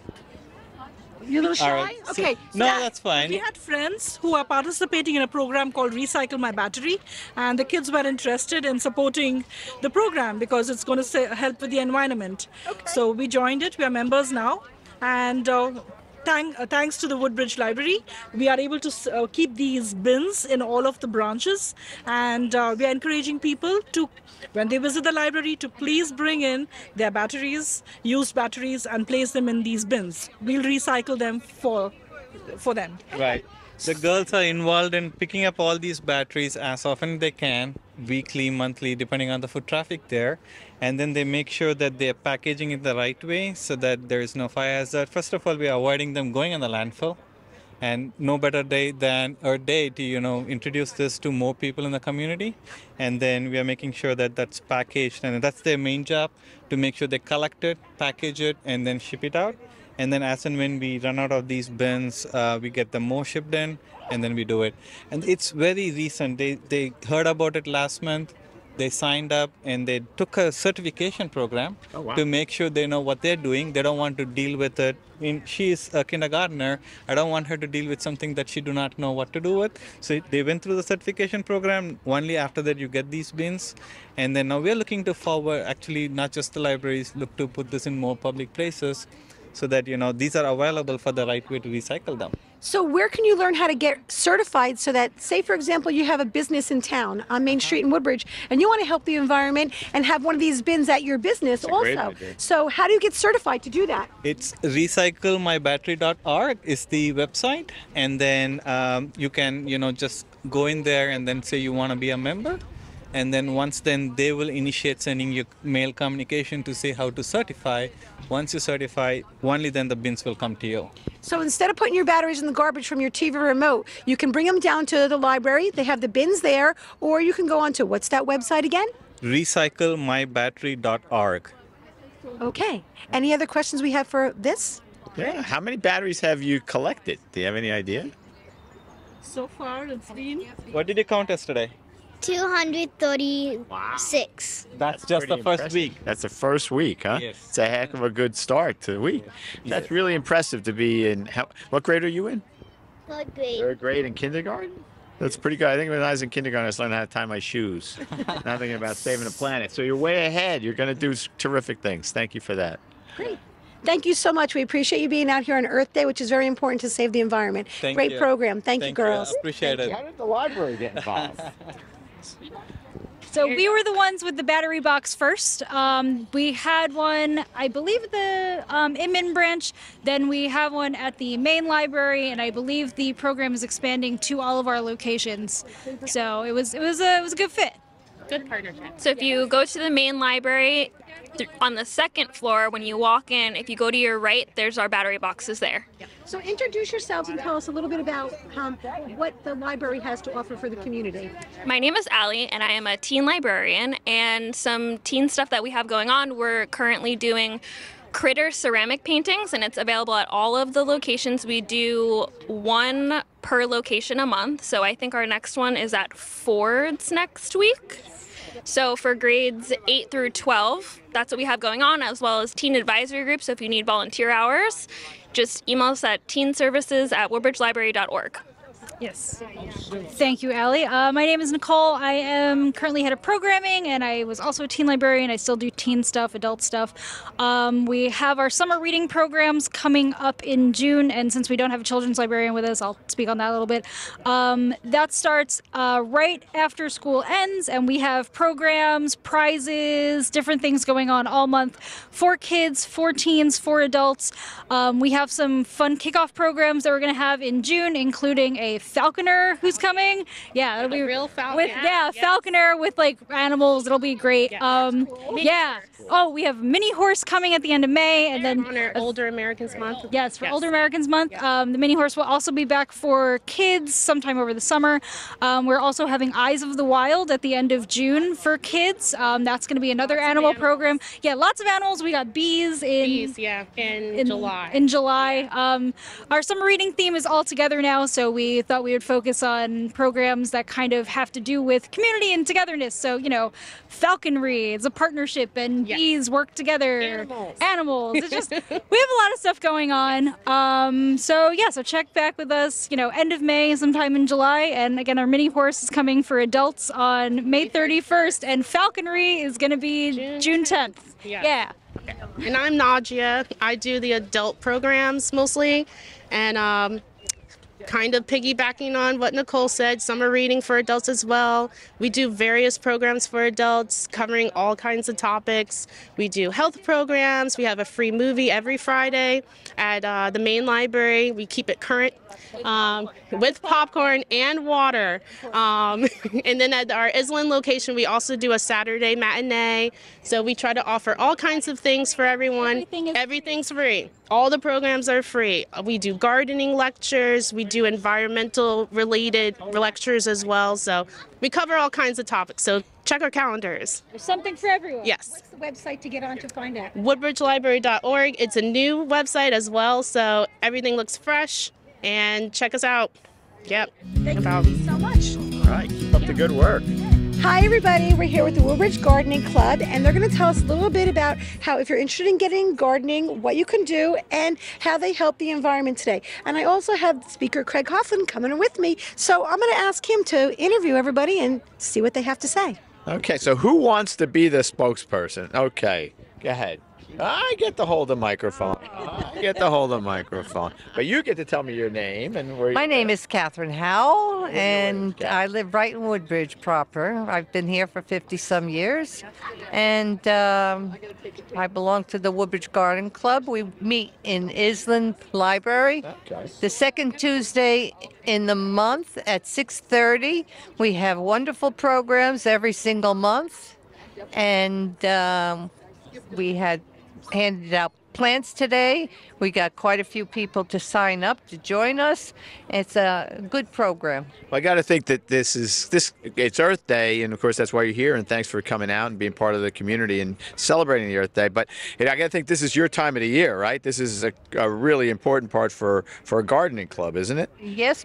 You're a little shy? All right. Okay. No, that's fine. We had friends who are participating in a program called Recycle My Battery, and the kids were interested in supporting the program because it's going to help with the environment. Okay. So we joined it. We are members now, and thanks to the Woodbridge Library, we are able to keep these bins in all of the branches, and we are encouraging people to, when they visit the library, to please bring in their batteries, used batteries, and place them in these bins. We'll recycle them for them. Right. The girls are involved in picking up all these batteries as often as they can, weekly, monthly, depending on the foot traffic there. And then they make sure that they're packaging it the right way so that there is no fire hazard. First of all, we are avoiding them going in the landfill. And no better day than Earth Day to, introduce this to more people in the community. And then we are making sure that that's packaged. And that's their main job, to make sure they collect it, package it, and then ship it out. And then as and when we run out of these bins, we get them more shipped in, and then we do it. And it's very recent. They heard about it last month. They signed up and they took a certification program to make sure they know what they're doing. They don't want to deal with it. I mean, she is a kindergartner. I don't want her to deal with something that she do not know what to do with. So they went through the certification program. Only after that you get these bins. And then now we're looking to forward, actually not just the libraries, look to put this in more public places so that, these are available for the right way to recycle them. So where can you learn how to get certified so that, say, for example, you have a business in town on Main Street in Woodbridge, and you want to help the environment and have one of these bins at your business also. So how do you get certified to do that? It's recyclemybattery.org is the website. And then you can, just go in there and then say you want to be a member. And then they will initiate sending you mail communication to say how to certify. Once you certify, only then the bins will come to you. So instead of putting your batteries in the garbage from your TV remote, you can bring them down to the library. They have the bins there, or you can go on to, what's that website again? Recyclemybattery.org. Okay. Any other questions we have for this? Yeah. How many batteries have you collected? Do you have any idea? So far, it's been... What did you count yesterday? 236. That's just the first week. That's the first week, huh? Yes. It's a heck of a good start to the week. That's really impressive to be in. What grade are you in? Third grade. Third grade in kindergarten? That's pretty good. I think when I was in kindergarten, I was learning how to tie my shoes. Not thinking about saving the planet. So you're way ahead. You're going to do terrific things. Thank you for that. Great. Thank you so much. We appreciate you being out here on Earth Day, which is very important to save the environment. Great program. Thank you, girls. I appreciate it. How did the library get involved? So we were the ones with the battery box first. We had one, I believe, the Inman branch. Then we have one at the main library, and I believe the program is expanding to all of our locations. So it was a good fit. Good partnership. So if you go to the main library, on the second floor, when you walk in, if you go to your right, there's our battery boxes there. So introduce yourselves and tell us a little bit about what the library has to offer for the community. My name is Allie, and I am a teen librarian, and some teen stuff that we have going on, we're currently doing critter ceramic paintings, and it's available at all of the locations. We do one per location a month, so I think our next one is at Ford's next week. So for grades 8 through 12, that's what we have going on, as well as teen advisory groups. So if you need volunteer hours, just email us at teenservices@woodbridgelibrary.org. Yes. Thank you, Allie. My name is Nicole. I am currently head of programming, and I was also a teen librarian. I still do teen stuff, adult stuff. We have our summer reading programs coming up in June, and since we don't have a children's librarian with us, I'll speak on that a little bit. That starts right after school ends, and we have programs, prizes, different things going on all month for kids, for teens, for adults. We have some fun kickoff programs that we're going to have in June, including a falconer who's coming. Yeah, it'll be real falcon. Falconer with like animals. It'll be great. Cool. Yeah. Oh, we have mini horse coming at the end of May, and then honor Older Americans Month. Yes, for Older Americans Month. The mini horse will also be back for kids sometime over the summer. We're also having Eyes of the Wild at the end of June for kids. That's going to be another animal program. Yeah, lots of animals. We got bees in July. In July. Our summer reading theme is all together now, so we thought we would focus on programs that kind of have to do with community and togetherness. So, you know, falconry, it's a partnership, and bees work together. Animals. It's just, we have a lot of stuff going on. So check back with us, end of May, sometime in July. And again, our mini horse is coming for adults on May 31st, and falconry is going to be June 10th. Yeah. And I'm Nadia. I do the adult programs mostly, and kind of piggybacking on what Nicole said, summer reading for adults as well. We do various programs for adults covering all kinds of topics. We do health programs. We have a free movie every Friday at the main library. We keep it current with popcorn and water. And then at our Island location, we also do a Saturday matinee. So we try to offer all kinds of things for everyone. Everything's free. All the programs are free. We do gardening lectures. We do environmental related lectures as well. So we cover all kinds of topics. So check our calendars. There's something for everyone. Yes. What's the website to get on to find out? Woodbridgelibrary.org. It's a new website as well, so everything looks fresh. And check us out. Yep. Thank you so much. All right, keep up the good work. Hi everybody, we're here with the Woodbridge Gardening Club, and they're going to tell us a little bit about how, if you're interested in getting gardening, what you can do and how they help the environment today. And I also have speaker Craig Hoffman coming with me, so I'm going to ask him to interview everybody and see what they have to say. Okay, so who wants to be the spokesperson? Okay, go ahead. I get to hold the microphone. But you get to tell me your name and where My name is Catherine Howell, and I live right in Woodbridge proper. I've been here for 50-some years, and I belong to the Woodbridge Garden Club. We meet in Island Library the second Tuesday in the month at 6:30. We have wonderful programs every single month, and we had handed out plants today. We got quite a few people to sign up to join us. It's a good program. Well, I got to think that it's Earth Day, and of course that's why you're here, and thanks for coming out and being part of the community and celebrating the Earth Day. But I got to think this is your time of the year, right? This is a really important part for a gardening club, isn't it? Yes,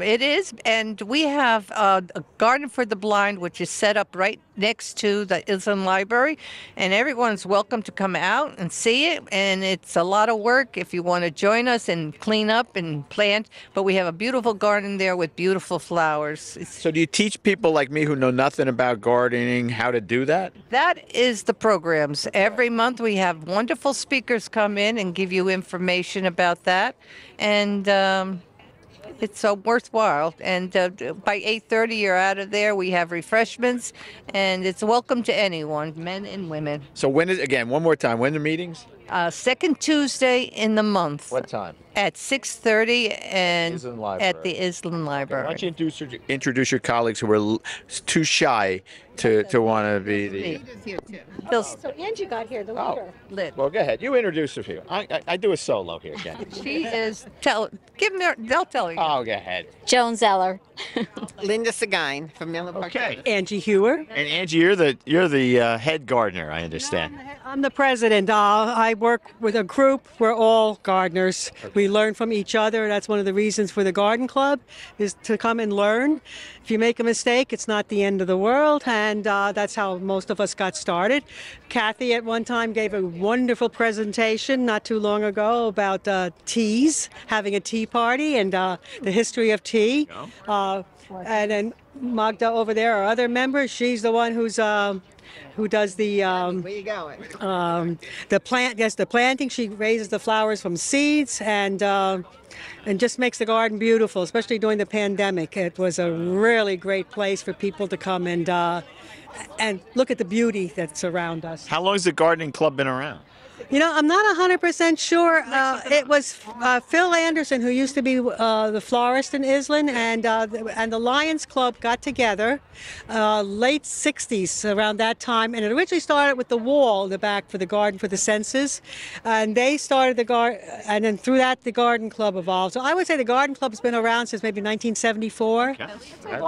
it is, and we have a Garden for the Blind, which is set up right next to the Island Library, and everyone's welcome to come out and see it, and it's a lot of work if you want to join us and clean up and plant, but we have a beautiful garden there with beautiful flowers. So do you teach people like me who know nothing about gardening how to do that? That is the programs. Every month we have wonderful speakers come in and give you information about that, and it's worthwhile. And by 8:30, you're out of there. We have refreshments, and it's welcome to anyone, men and women. So one more time, when are the meetings? Second Tuesday in the month. What time? At 6:30 and Island Library. at the Island Library. Why don't you introduce your colleagues who are too shy to want to be the... So Angie got here, the leader. Well, go ahead. You introduce her. I do a solo here again. She is... They'll tell you. Oh, go ahead. Joan Zeller. Linda Seguin from Miller Park. Okay. Angie Hewer. And Angie, you're the head gardener, I understand. I'm the president. I work with a group. We're all gardeners. We learn from each other. That's one of the reasons for the garden club, is to come and learn. If you make a mistake, it's not the end of the world, and that's how most of us got started. Kathy at one time gave a wonderful presentation not too long ago about teas, having a tea party, and the history of tea. And then Magda over there, our other member, she's the one who's who does the Where you going? the planting. She raises the flowers from seeds and just makes the garden beautiful, especially during the pandemic. It was a really great place for people to come and look at the beauty that's around us. How long has the gardening club been around? You know, I'm not 100% sure. It was Phil Anderson, who used to be the florist in Island, and the Lions Club got together late 60s, around that time, and it originally started with the wall in the back for the garden for the census, and they started the garden, and then through that the garden club evolved. So I would say the garden club's been around since maybe 1974. Okay.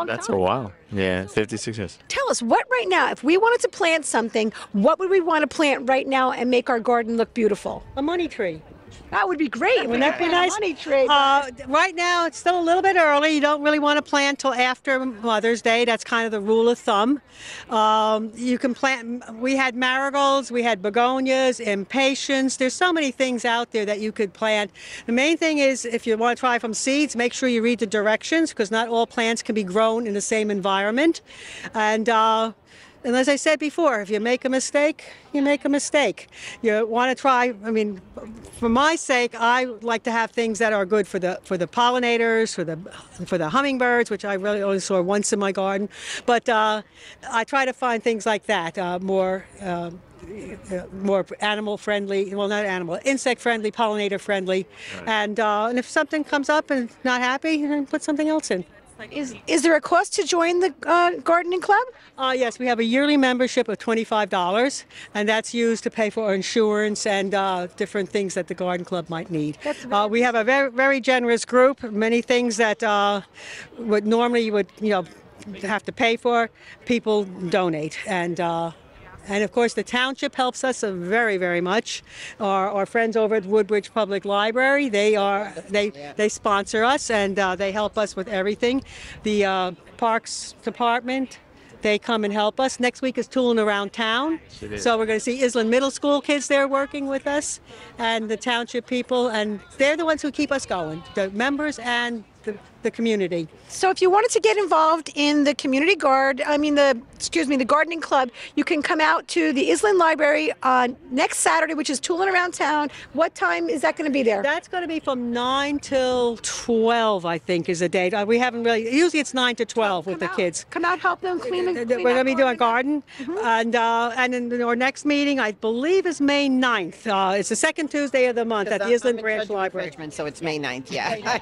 That's a while. Yeah, 56 years. Tell us, what right now, if we wanted to plant something, what would we want to plant right now and make our garden look beautiful? A money tree. That would be great. Wouldn't that be nice? Money tree. Right now, it's still a little bit early. You don't really want to plant till after Mother's Day. That's kind of the rule of thumb. You can plant. We had marigolds, we had begonias, impatiens. There's so many things out there that you could plant. The main thing is, if you want to try from seeds, make sure you read the directions, because not all plants can be grown in the same environment. And as I said before, if you make a mistake, you make a mistake. You want to try, I mean, for my sake, I like to have things that are good for the pollinators, for the hummingbirds, which I really only saw once in my garden. But I try to find things like that, more animal friendly, well, not animal, insect friendly, pollinator friendly. Right. And if something comes up and not happy, then put something else in. Is there a cost to join the gardening club? Yes, we have a yearly membership of $25, and that's used to pay for insurance and different things that the garden club might need. We have a very, very generous group. Many things that would normally you would have to pay for, people donate, and of course, the township helps us very, very much. Our friends over at Woodbridge Public Library, they sponsor us, and they help us with everything. The Parks Department, they come and help us. Next week is Tooling Around Town, so we're going to see Island Middle School kids there working with us, and the township people, and they're the ones who keep us going, the members and the community. So if you wanted to get involved in the community the gardening club, you can come out to the Island Library on next Saturday, which is Tooling Around Town. What time is that going to be there? That's going to be from 9 till 12, I think, is the date. We haven't really, usually it's 9 to 12 with the kids. Come out, help them clean We're going to be doing a garden. And in our next meeting, I believe, is May 9th. It's the second Tuesday of the month at the Island Branch Library. So it's May 9th, yeah.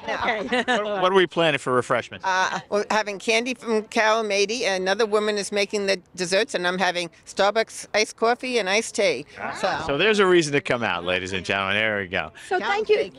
Okay. What are we planning for refreshments? We're having candy from Carol Mady, and another woman is making the desserts, and I'm having Starbucks iced coffee and iced tea. So there's a reason to come out, ladies and gentlemen. There we go. So thank you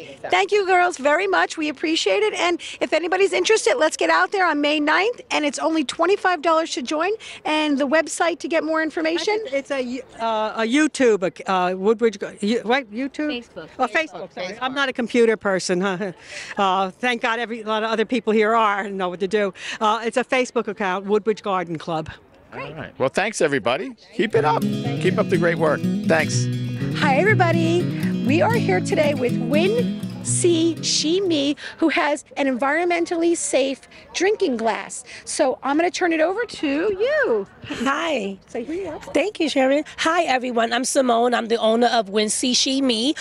girls very much. We appreciate it. And if anybody's interested, let's get out there on May 9th, and it's only $25 to join. And the website to get more information? It's a YouTube, Woodbridge, right? YouTube? Facebook. Oh, Facebook. Sorry. I'm not a computer person. Thank God a lot of other people here are and know what to do. It's a Facebook account, Woodbridge Garden Club. All right. Well, thanks, everybody. Keep it up. Keep up the great work. Thanks. Hi, everybody. We are here today with WinCCMe, who has an environmentally safe drinking glass. So I'm going to turn it over to you. Hi. Thank you, Sharon. Hi, everyone. I'm Simone. I'm the owner of WinCCMe.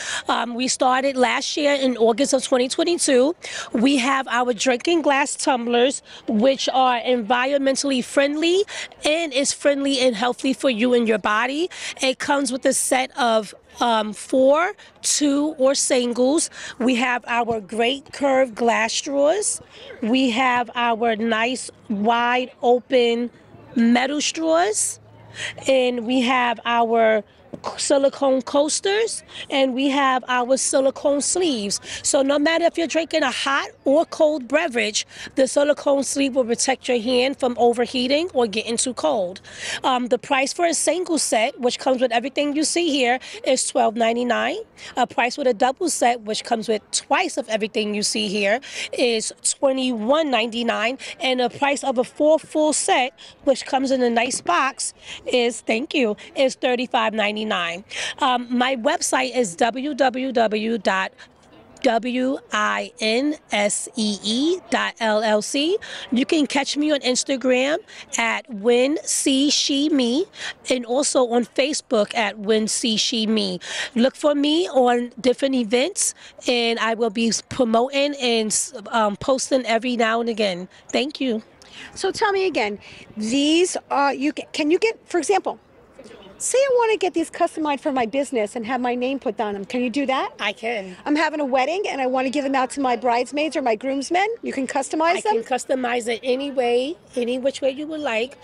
We started last year in August of 2022. We have our drinking glass tumblers, which are environmentally friendly and is friendly and healthy for you and your body. It comes with a set of 4, 2, or singles. We have our great curved glass straws. We have our nice wide open metal straws. And we have our silicone coasters, and we have our silicone sleeves. So no matter if you're drinking a hot or cold beverage, the silicone sleeve will protect your hand from overheating or getting too cold. The price for a single set, which comes with everything you see here, is $12.99. A price with a double set, which comes with twice of everything you see here, is $21.99. And the price of a full set, which comes in a nice box, is $35.99. My website is www.winsee.llc. You can catch me on Instagram at WinCCMe and also on Facebook at WinCCMe. Look for me on different events, and I will be promoting and posting every now and again. Thank you. So tell me again, these can you get, for example, say I want to get these customized for my business and have my name put on them. Can you do that? I can. I'm having a wedding and I want to give them out to my bridesmaids or my groomsmen. You can customize them? I can customize it any way, any which way you would like.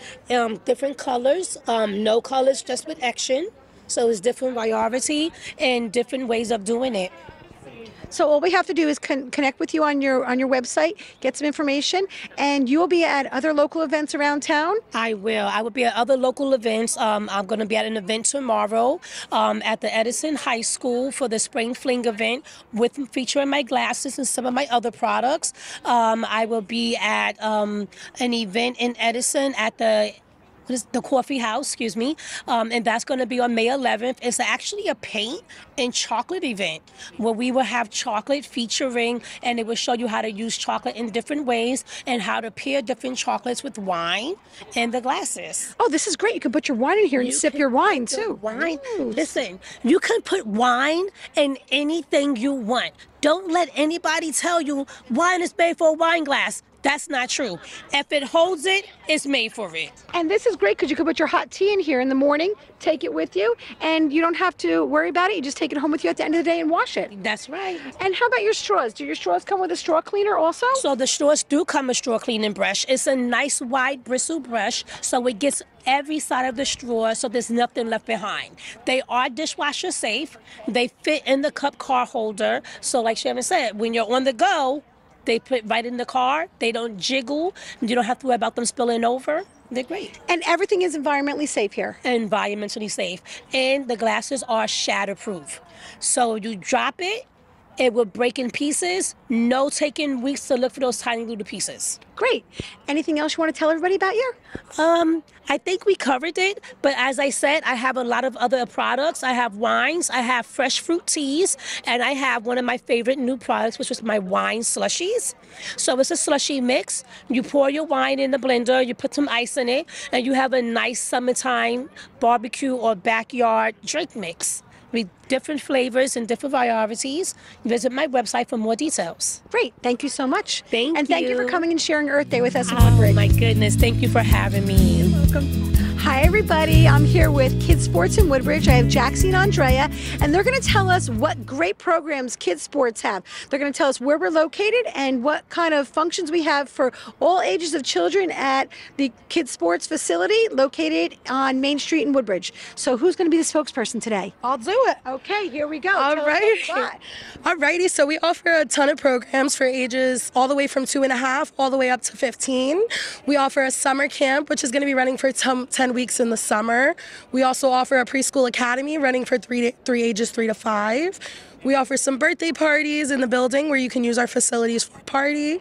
Different colors, no colors, just with action. So it's different variety and different ways of doing it. So all we have to do is connect with you on your website, get some information, and you'll be at other local events around town? I will. I will be at other local events. I'm going to be at an event tomorrow at the Edison High School for the Spring Fling event featuring my glasses and some of my other products. I will be at an event in Edison at the coffee house, and that's going to be on May 11th. It's actually a paint and chocolate event where we will have chocolate featuring, and it will show you how to use chocolate in different ways and how to pair different chocolates with wine and the glasses. Oh, this is great. You can put your wine in here and sip your wine too. Wine. Listen, you can put wine in anything you want. Don't let anybody tell you wine is made for a wine glass. That's not true. If it holds it, it's made for it. And this is great because you can put your hot tea in here in the morning, take it with you, and you don't have to worry about it. You just take it home with you at the end of the day and wash it. That's right. And how about your straws? Do your straws come with a straw cleaner also? So the straws do come with straw cleaning brush. It's a nice wide bristle brush, so it gets every side of the straw, so there's nothing left behind. They are dishwasher safe. They fit in the cup car holder. So like Sharon said, when you're on the go, they put right in the car. They don't jiggle. You don't have to worry about them spilling over. They're great. And everything is environmentally safe here? Environmentally safe. And the glasses are shatterproof. So you drop it, it will break in pieces. No taking weeks to look for those tiny little pieces. Great. Anything else you want to tell everybody about you? I think we covered it, but as I said, I have a lot of other products. I have wines, I have fresh fruit teas, and I have one of my favorite new products, which is my wine slushies. So it's a slushy mix. You pour your wine in the blender, you put some ice in it, and you have a nice summertime barbecue or backyard drink mix with different flavors and different varieties. Visit my website for more details. Great. Thank you so much. Thank you. And thank you for coming and sharing Earth Day with us in Woodbridge. Oh, my goodness. Thank you for having me. You're welcome. Hi, everybody. I'm here with Kids Sports in Woodbridge. I have Jaxie and Andrea, and they're going to tell us what great programs Kids Sports have. They're going to tell us where we're located and what kind of functions we have for all ages of children at the Kids Sports facility located on Main Street in Woodbridge. So who's going to be the spokesperson today? I'll do it. Okay, here we go. All right. Alrighty, so we offer a ton of programs for ages all the way from 2.5 all the way up to 15. We offer a summer camp, which is going to be running for 10 weeks in the summer. We also offer a preschool academy running for ages 3 to 5. We offer some birthday parties in the building where you can use our facilities for a party.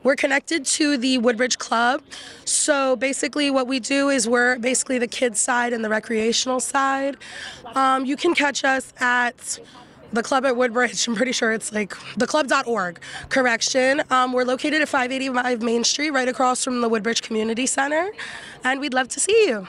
We're connected to the Woodbridge Club. So basically what we do is we're basically the kids side and the recreational side. You can catch us at the club at Woodbridge. I'm pretty sure it's like theclub.org. Correction. We're located at 585 Main Street, right across from the Woodbridge Community Center, and we'd love to see you.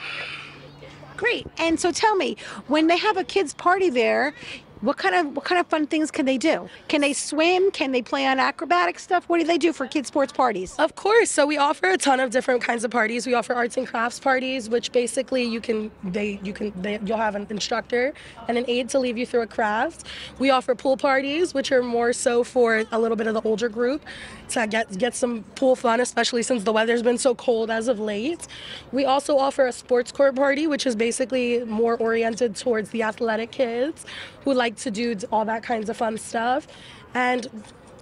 Great. And so tell me, when they have a kids party there, What kind of fun things can they do? Can they swim? Can they play on acrobatic stuff? What do they do for kids' sports parties? Of course. So we offer a ton of different kinds of parties. We offer arts and crafts parties, which basically you'll have an instructor and an aide to lead you through a craft. We offer pool parties, which are more so for a little bit of the older group to get some pool fun, especially since the weather's been so cold as of late. We also offer a sports court party, which is basically more oriented towards the athletic kids who like to do all that kinds of fun stuff. And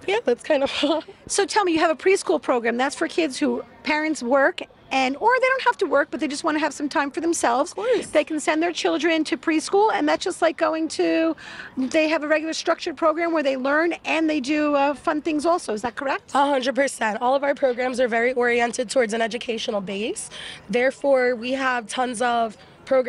yeah, that's kind of So tell me, you have a preschool program. That's for kids who parents work or they don't have to work, but they just want to have some time for themselves. Of course. They can send their children to preschool, and that's just like they have a regular structured program where they learn and they do fun things also. Is that correct? 100%. All of our programs are very oriented towards an educational base. Therefore, we have tons of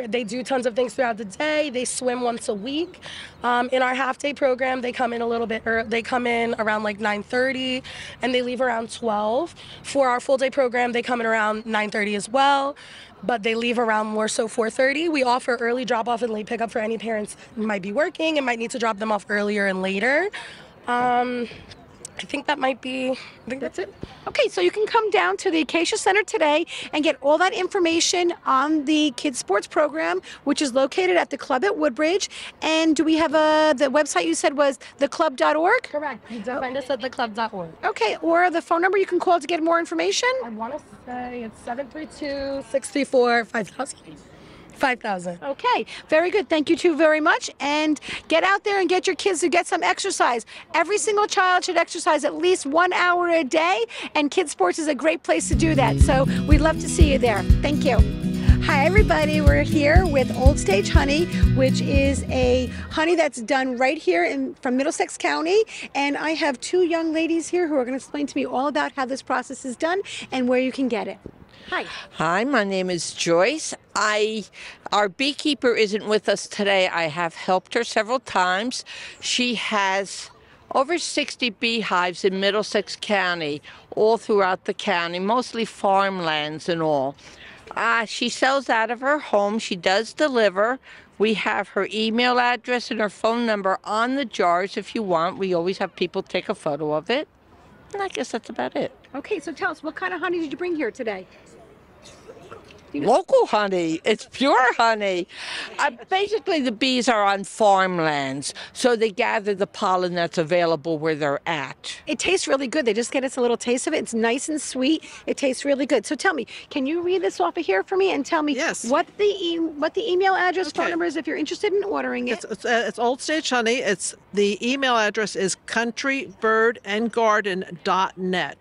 they do tons of things throughout the day. They swim once a week. In our half-day program, they come in a little bit early. They come in around like 9:30, and they leave around 12. For our full-day program, they come in around 9:30 as well, but they leave around more so 4:30. We offer early drop-off and late pickup for any parents who might be working and might need to drop them off earlier and later. I think that's it. Okay, so you can come down to the Acacia Center today and get all that information on the kids sports program, which is located at the club at Woodbridge. And do we have the website you said was theclub.org? Correct. You can find us at theclub.org. Okay, or the phone number you can call to get more information? I want to say it's 732-634-5000. 5,000. Okay, very good. Thank you two very much. And get out there and get your kids to get some exercise. Every single child should exercise at least 1 hour a day, and kids sports is a great place to do that. So we'd love to see you there. Thank you. Hi everybody, we're here with Old Stage Honey, which is a honey that's done right here from Middlesex County. And I have two young ladies here who are going to explain to me all about how this process is done and where you can get it. Hi. Hi, my name is Joyce. Our beekeeper isn't with us today. I have helped her several times. She has over 60 beehives in Middlesex County, all throughout the county, mostly farmlands and all. She sells out of her home. She does deliver. We have her email address and her phone number on the jars if you want. We always have people take a photo of it. And I guess that's about it. Okay, so tell us, what kind of honey did you bring here today? Local honey. It's pure honey. Basically, the bees are on farmlands, so they gather the pollen that's available where they're at. It tastes really good. They just get us a little taste of it. It's nice and sweet. It tastes really good. So tell me, can you read this off of here for me and tell me what the email address, phone number is if you're interested in ordering it? It's Old Stage Honey. The email address is countrybirdandgarden.net.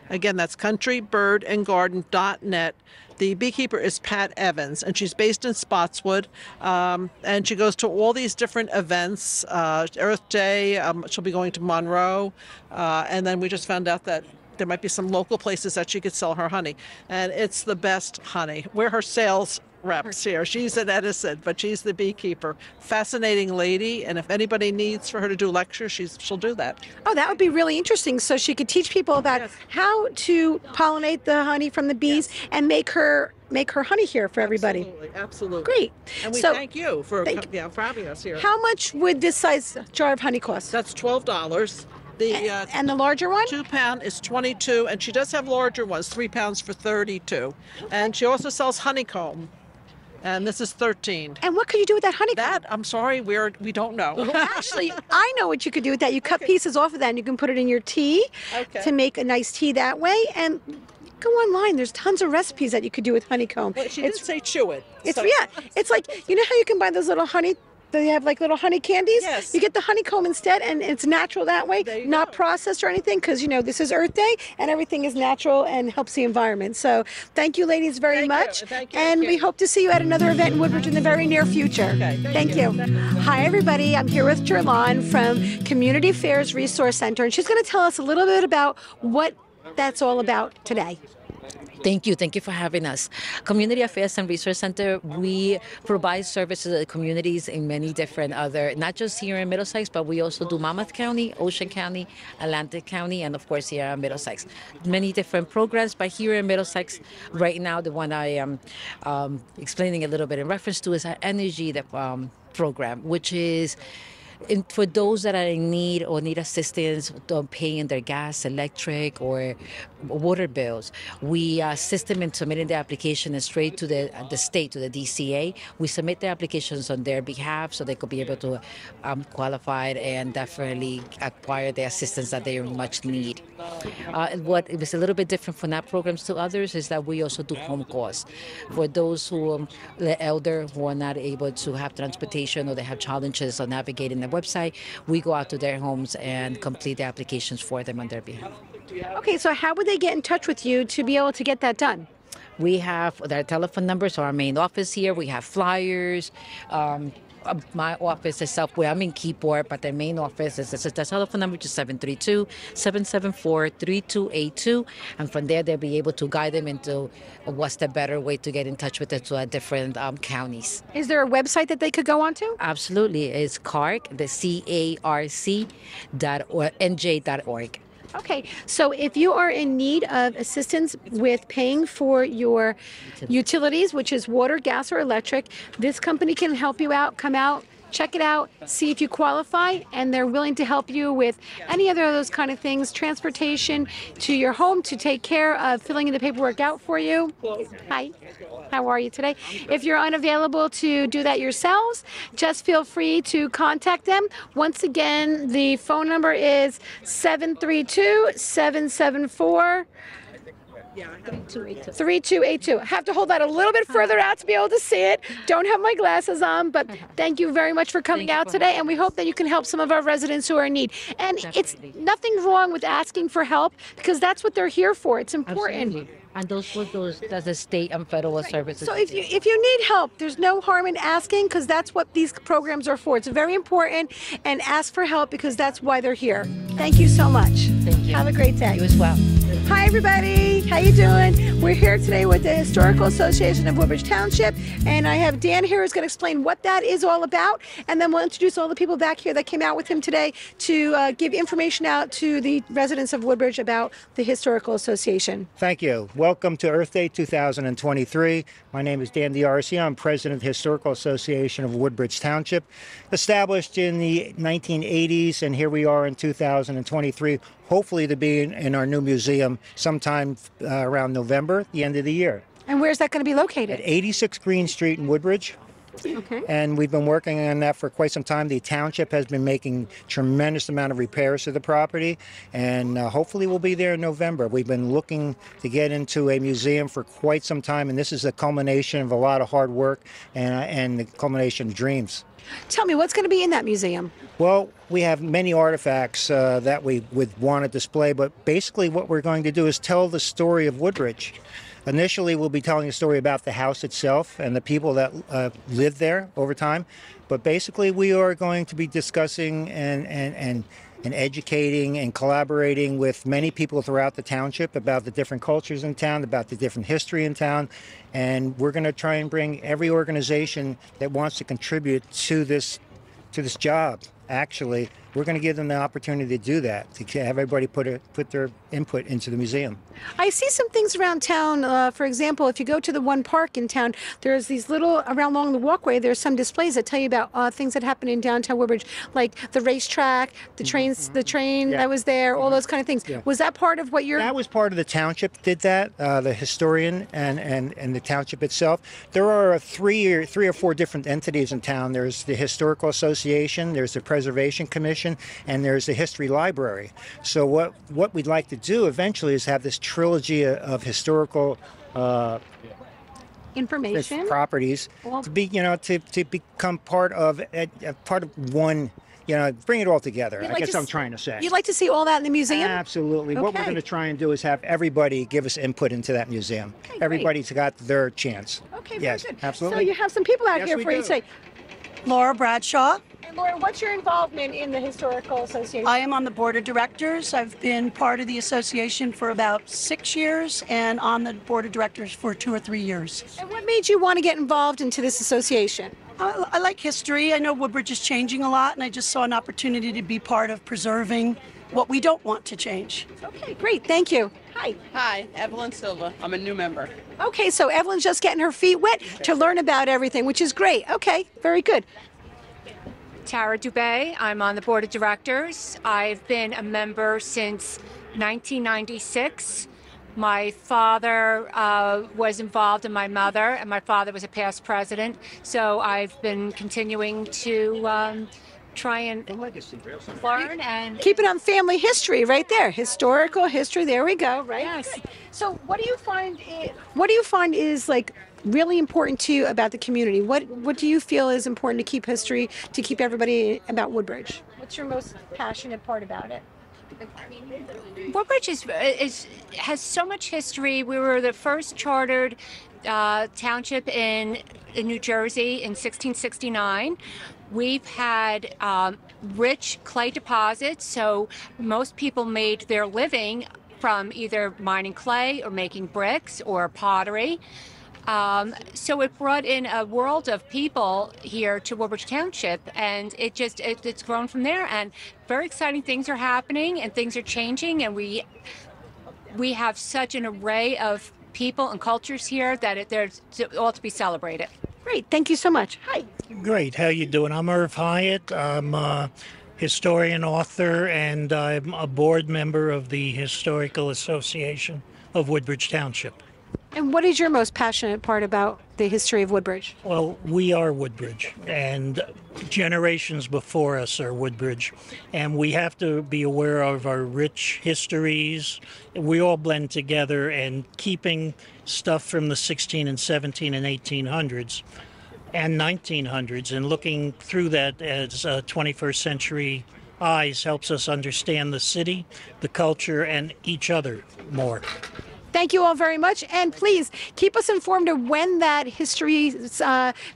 Again, that's countrybirdandgarden.net. The beekeeper is Pat Evans, and she's based in Spotswood, and she goes to all these different events, Earth Day, she'll be going to Monroe, and then we just found out that there might be some local places that she could sell her honey, and it's the best honey. We're her sales reps here. She's an Edison, but she's the beekeeper. Fascinating lady, and if anybody needs for her to do lectures, she'll do that. Oh, that would be really interesting. So she could teach people about how to pollinate the honey from the bees and make her honey here for everybody. Absolutely. Great. And we thank you for having us here. How much would this size jar of honey cost? That's $12. And the larger one? 2 pound is $22, and she does have larger ones, 3 pounds for $32. And she also sells honeycomb. And this is 13. And what could you do with that honeycomb? I'm sorry, we don't know. Actually, I know what you could do with that. You cut pieces off of that and you can put it in your tea to make a nice tea that way. And go online. There's tons of recipes that you could do with honeycomb. Well, she did say chew it. It's like, you know how you can buy those little honey, they have like little honey candies? Yes. You get the honeycomb instead, and it's natural that way, not processed or anything, because, this is Earth Day, and everything is natural and helps the environment. So thank you, ladies, very much. Thank you. And we hope to see you at another event in Woodbridge in the very near future. Okay, thank you. Hi, everybody. I'm here with Jerlon from Community Affairs Resource Center, and she's going to tell us a little bit about what that's all about today. Thank you. Thank you for having us. Community Affairs and Resource Center, we provide services to the communities in many different not just here in Middlesex, but we also do Monmouth County, Ocean County, Atlantic County, and of course here in Middlesex. Many different programs, but here in Middlesex, right now, the one I am explaining a little bit in reference to is our energy program, which is for those that are in need or need assistance paying their gas, electric, or water bills, we assist them in submitting the application straight to the state, to the DCA. We submit the applications on their behalf so they could be able to qualify and definitely acquire the assistance that they much need. What is a little bit different from that programs to others is that we also do home calls for those who the elder who are not able to have transportation or they have challenges on navigating the website. We go out to their homes and complete the applications for them on their behalf. Okay, so how would they get in touch with you to be able to get that done? We have their telephone numbers, our main office here. We have flyers. My office itself, where I'm in Keyport, but their main office is the telephone number, which is 732-774-3282. And from there, they'll be able to guide them into what's the better way to get in touch with the different counties. Is there a website that they could go onto? Absolutely. It's CARC, the CARC.nj.org. Okay, so if you are in need of assistance with paying for your utilities, which is water, gas, or electric, this company can help you out. Come out, check it out, see if you qualify, and they're willing to help you with any other of those kind of things, transportation to your home to take care of filling in the paperwork out for you. Hi, how are you today? If you're unavailable to do that yourselves, just feel free to contact them. Once again, the phone number is 732-774 3282. I have to hold that a little bit further out to be able to see it. Don't have my glasses on, but thank you very much for coming out today, and we hope that you can help some of our residents who are in need. And it's nothing wrong with asking for help, because that's what they're here for. It's important. Absolutely. And that's the state and federal services. So if you need help, there's no harm in asking, because that's what these programs are for. It's very important, and ask for help because that's why they're here. Thank you so much. Thank you. Have a great day. You as well. Hi everybody, how you doing? We're here today with the Historical Association of Woodbridge Township, and I have Dan here who's going to explain what that is all about, and then we'll introduce all the people back here that came out with him today to give information out to the residents of Woodbridge about the Historical Association. Thank you. Welcome to Earth Day 2023. My name is Dan D'Arcia. I'm president of the Historical Association of Woodbridge Township, established in the 1980s, and here we are in 2023, hopefully to be in our new museum sometime around November, the end of the year. And where's that going to be located? At 86 Green Street in Woodbridge. Okay. And we've been working on that for quite some time. The township has been making tremendous amount of repairs to the property, and hopefully we'll be there in November. We've been looking to get into a museum for quite some time, and this is a culmination of a lot of hard work and the culmination of dreams. Tell me, what's going to be in that museum? Well, we have many artifacts that we would want to display, but basically what we're going to do is tell the story of Woodbridge. Initially, we'll be telling a story about the house itself and the people that lived there over time. But basically, we are going to be discussing and educating and collaborating with many people throughout the township about the different cultures in town, about the different history in town. And we're going to try and bring every organization that wants to contribute to this job. Actually, we're going to give them the opportunity to do that, to have everybody put their input into the museum. I see some things around town. For example, if you go to the one park in town, there's these little, along the walkway, there's some displays that tell you about things that happen in downtown Woodbridge, like the racetrack, the train that was there, all those kind of things. Yeah. Was that part of what you're... That was part of the township did that, the historian and the township itself. There are three or four different entities in town. There's the Historical Association, there's the Preservation Commission, and there's the History Library. So what we'd like to do eventually is have this trilogy of historical information properties to be, to become part of one. Bring it all together. I guess I'm trying to say. You'd like to see all that in the museum? Absolutely. Okay. What we're going to try and do is have everybody give us input into that museum. Okay, everybody's got their chance. Okay, yes, very good. Absolutely. So you have some people out here for you to say. Laura Bradshaw. And Laura, what's your involvement in the Historical Association? I am on the board of directors. I've been part of the association for about 6 years and on the board of directors for 2 or 3 years. And what made you want to get involved into this association? I like history. I know Woodbridge is changing a lot, and I just saw an opportunity to be part of preserving what we don't want to change. Okay, great. Thank you. Hi. Hi, Evelyn Silva. I'm a new member. Okay, so Evelyn's just getting her feet wet to learn about everything, which is great. Okay, very good. Tara Dubé. I'm on the board of directors. I've been a member since 1996. My father was involved, and my mother, and my father was a past president. So I've been continuing to try and learn and keep it on family history right there. Historical history. There we go. Right. Yes. Good. So what do you find? What do you find is like really important to you about the community? What do you feel is important to keep history, to keep everybody about Woodbridge? What's your most passionate part about it? Woodbridge has so much history. We were the first chartered township in New Jersey in 1669. We've had rich clay deposits, so most people made their living from either mining clay or making bricks or pottery. So it brought in a world of people here to Woodbridge Township, and it's grown from there. And very exciting things are happening, and things are changing, and we have such an array of people and cultures here that there's all to be celebrated. Great, thank you so much. Hi. Great, how you doing? I'm Irv Hyatt. I'm a historian, author, and I'm a board member of the Historical Association of Woodbridge Township. And what is your most passionate part about the history of Woodbridge? Well, we are Woodbridge, and generations before us are Woodbridge, and we have to be aware of our rich histories. We all blend together, and keeping stuff from the 16 and 17 and 1800s and 1900s and looking through that as 21st century eyes helps us understand the city, the culture, and each other more. Thank you all very much, and please keep us informed of when that history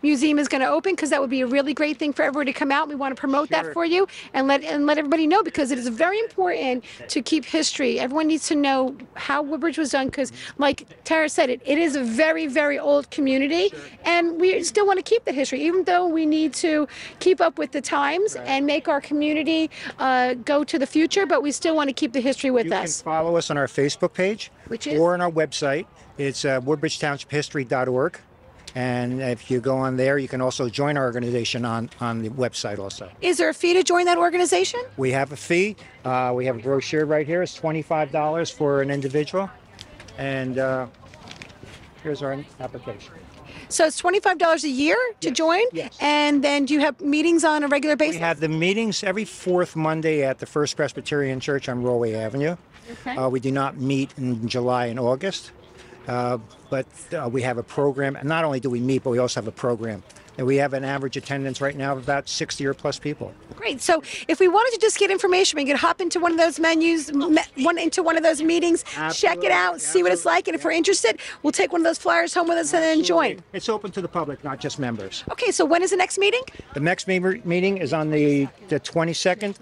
museum is going to open, because that would be a really great thing for everybody to come out. We want to promote that for you and let everybody know, because it is very important to keep history. Everyone needs to know how Woodbridge was done, because like Tara said, it is a very, very old community, and we still want to keep that history, even though we need to keep up with the times and make our community go to the future, but we still want to keep the history with us. You can follow us on our Facebook page, which is? Or on our website. It's woodbridgetownshiphistory.org. And if you go on there, you can also join our organization on the website also. Is there a fee to join that organization? We have a fee. We have a brochure right here. It's $25 for an individual. And here's our application. So it's $25 a year to join? Yes. And then do you have meetings on a regular basis? We have the meetings every fourth Monday at the First Presbyterian Church on Rollway Avenue. Okay. We do not meet in July and August, but we have a program. And not only do we meet, but we also have a program. And we have an average attendance right now of about 60 or plus people. Great. So if we wanted to just get information, we could hop into one of those menus, into one of those meetings, check it out, see what it's like. And if we're interested, we'll take one of those flyers home with us and then join. It's open to the public, not just members. Okay, so when is the next meeting? The next meeting is on the 22nd.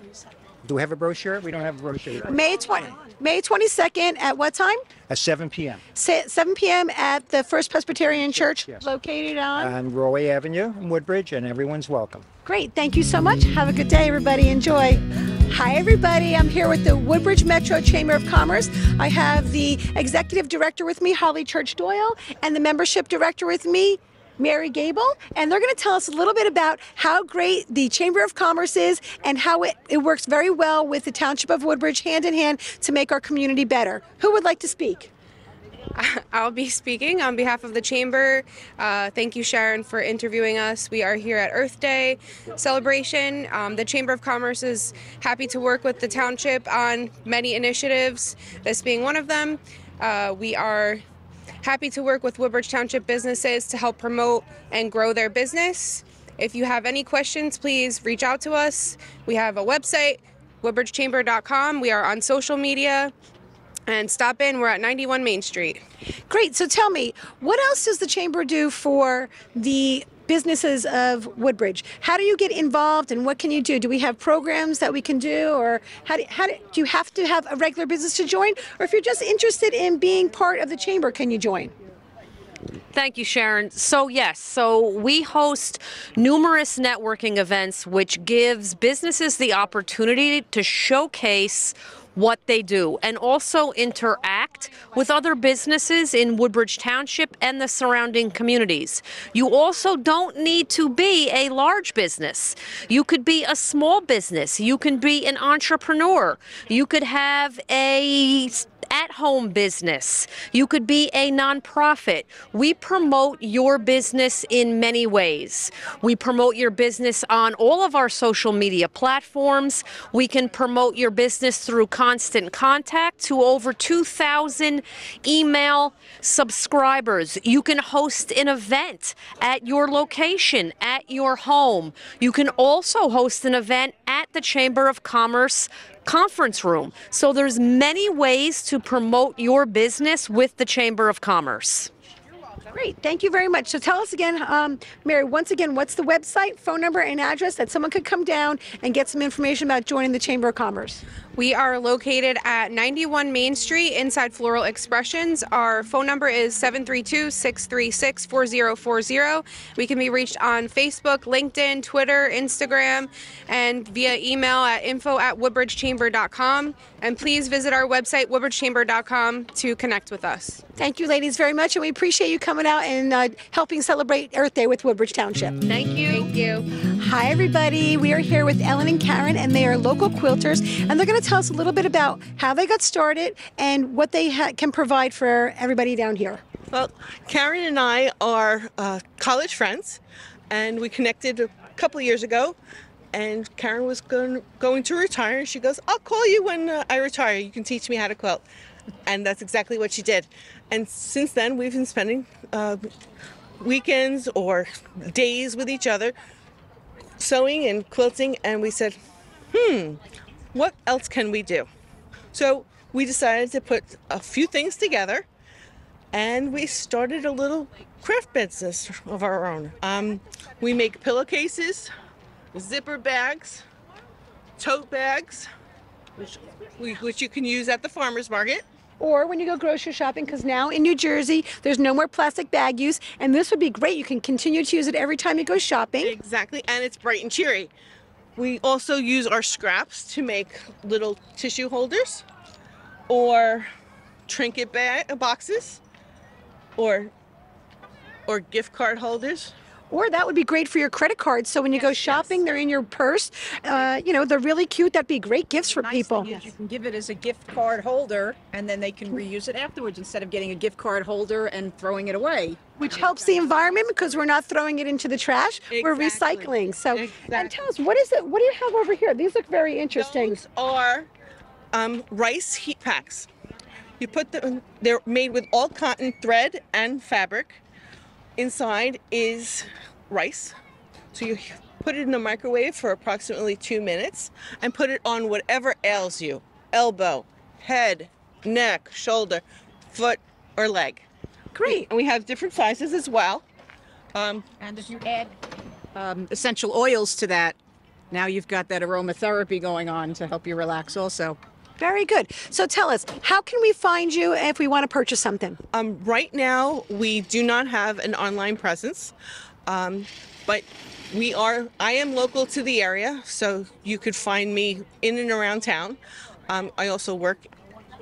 Do we have a brochure? We don't have a brochure. May 22nd at what time? At 7 p.m. 7 p.m. at the First Presbyterian Church, located on Rollway Avenue in Woodbridge, and everyone's welcome. Great. Thank you so much. Have a good day, everybody. Enjoy. Hi, everybody. I'm here with the Woodbridge Metro Chamber of Commerce. I have the Executive Director with me, Holly Church Doyle, and the Membership Director with me, Mary Gable, and they're going to tell us a little bit about how great the Chamber of Commerce is and how it works very well with the Township of Woodbridge hand in hand to make our community better. Who would like to speak? I'll be speaking on behalf of the Chamber. Thank you, Sharon, for interviewing us. We are here at Earth Day celebration. The Chamber of Commerce is happy to work with the Township on many initiatives, this being one of them. We are happy to work with Woodbridge Township businesses to help promote and grow their business. If you have any questions, please reach out to us. We have a website, woodbridgechamber.com. We are on social media. And stop in, we're at 91 Main Street. Great, so tell me, what else does the Chamber do for the businesses of Woodbridge? How do you get involved and what can you do? Do we have programs that we can do, or do you have to have a regular business to join? Or if you're just interested in being part of the Chamber, can you join? Thank you, Sharon. So yes, we host numerous networking events which gives businesses the opportunity to showcase what they do and also interact with other businesses in Woodbridge Township and the surrounding communities. You also don't need to be a large business. You could be a small business. You can be an entrepreneur. You could have a at-home business. You could be a nonprofit. We promote your business in many ways. We promote your business on all of our social media platforms. We can promote your business through Constant Contact to over 2,000 email subscribers. You can host an event at your location, at your home. You can also host an event at the Chamber of Commerce conference room. So there's many ways to promote your business with the Chamber of Commerce. Great, thank you very much. So tell us again, Mary, once again, what's the website, phone number, and address that someone could come down and get some information about joining the Chamber of Commerce? We are located at 91 Main Street inside Floral Expressions. Our phone number is 732-636-4040. We can be reached on Facebook, LinkedIn, Twitter, Instagram, and via email at info@woodbridgechamber.com. And please visit our website, woodbridgechamber.com, to connect with us. Thank you, ladies, very much, and we appreciate you coming out and helping celebrate Earth Day with Woodbridge Township. Thank you. Thank you. Hi, everybody. We are here with Ellen and Karen, and they are local quilters, and they're going to tell us a little bit about how they got started and what they can provide for everybody down here. Well, Karen and I are college friends, and we connected a couple of years ago. And Karen was going to retire, and she goes, "I'll call you when I retire. You can teach me how to quilt." And that's exactly what she did. And since then, we've been spending weekends or days with each other sewing and quilting, and we said, what else can we do? So we decided to put a few things together, and we started a little craft business of our own. We make pillowcases, zipper bags, tote bags, which you can use at the farmer's market. Or when you go grocery shopping, because now in New Jersey, there's no more plastic bag use, and this would be great. You can continue to use it every time you go shopping. Exactly, and it's bright and cheery. We also use our scraps to make little tissue holders or trinket boxes or gift card holders. Or that would be great for your credit cards. So when you go shopping, they're in your purse. They're really cute. That'd be great gifts for people. You can give it as a gift card holder, and then they can reuse it afterwards instead of getting a gift card holder and throwing it away. Which helps the environment because we're not throwing it into the trash. Exactly. We're recycling. So, And tell us, what is it? What do you have over here? These look very interesting. Those are rice heat packs. You put them. They're made with all cotton thread and fabric. Inside is rice. So you put it in the microwave for approximately 2 minutes and put it on whatever ails you. Elbow, head, neck, shoulder, foot, or leg. Great. And we have different sizes as well. And if you add essential oils to that, now you've got that aromatherapy going on to help you relax also. Very good. So tell us, how can we find you if we want to purchase something? Right now, we do not have an online presence, but I am local to the area, so you could find me in and around town. I also work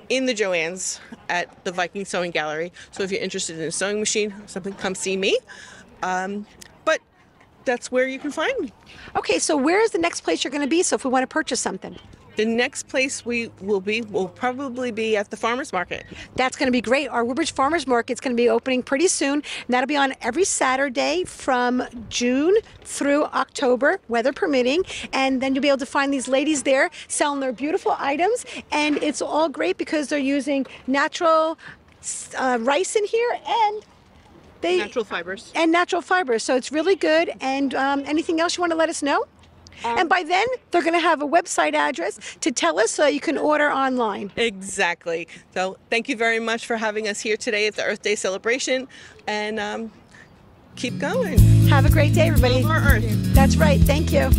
in the Joann's at the Viking Sewing Gallery, so if you're interested in a sewing machine or something, come see me. But that's where you can find me. Okay, so where is the next place you're going to be, so if we want to purchase something? The next place we will probably be at the farmer's market. That's going to be great. Our Woodbridge Farmers Market's going to be opening pretty soon, and that'll be on every Saturday from June through October, weather permitting, and then you'll be able to find these ladies there selling their beautiful items, and it's all great because they're using natural rice in here and natural fibers. And natural fibers, so it's really good. And anything else you want to let us know? And by then, they're going to have a website address to tell us so you can order online. Exactly. So thank you very much for having us here today at the Earth Day celebration. And keep going. Have a great day, everybody. Love our Earth. That's right. Thank you.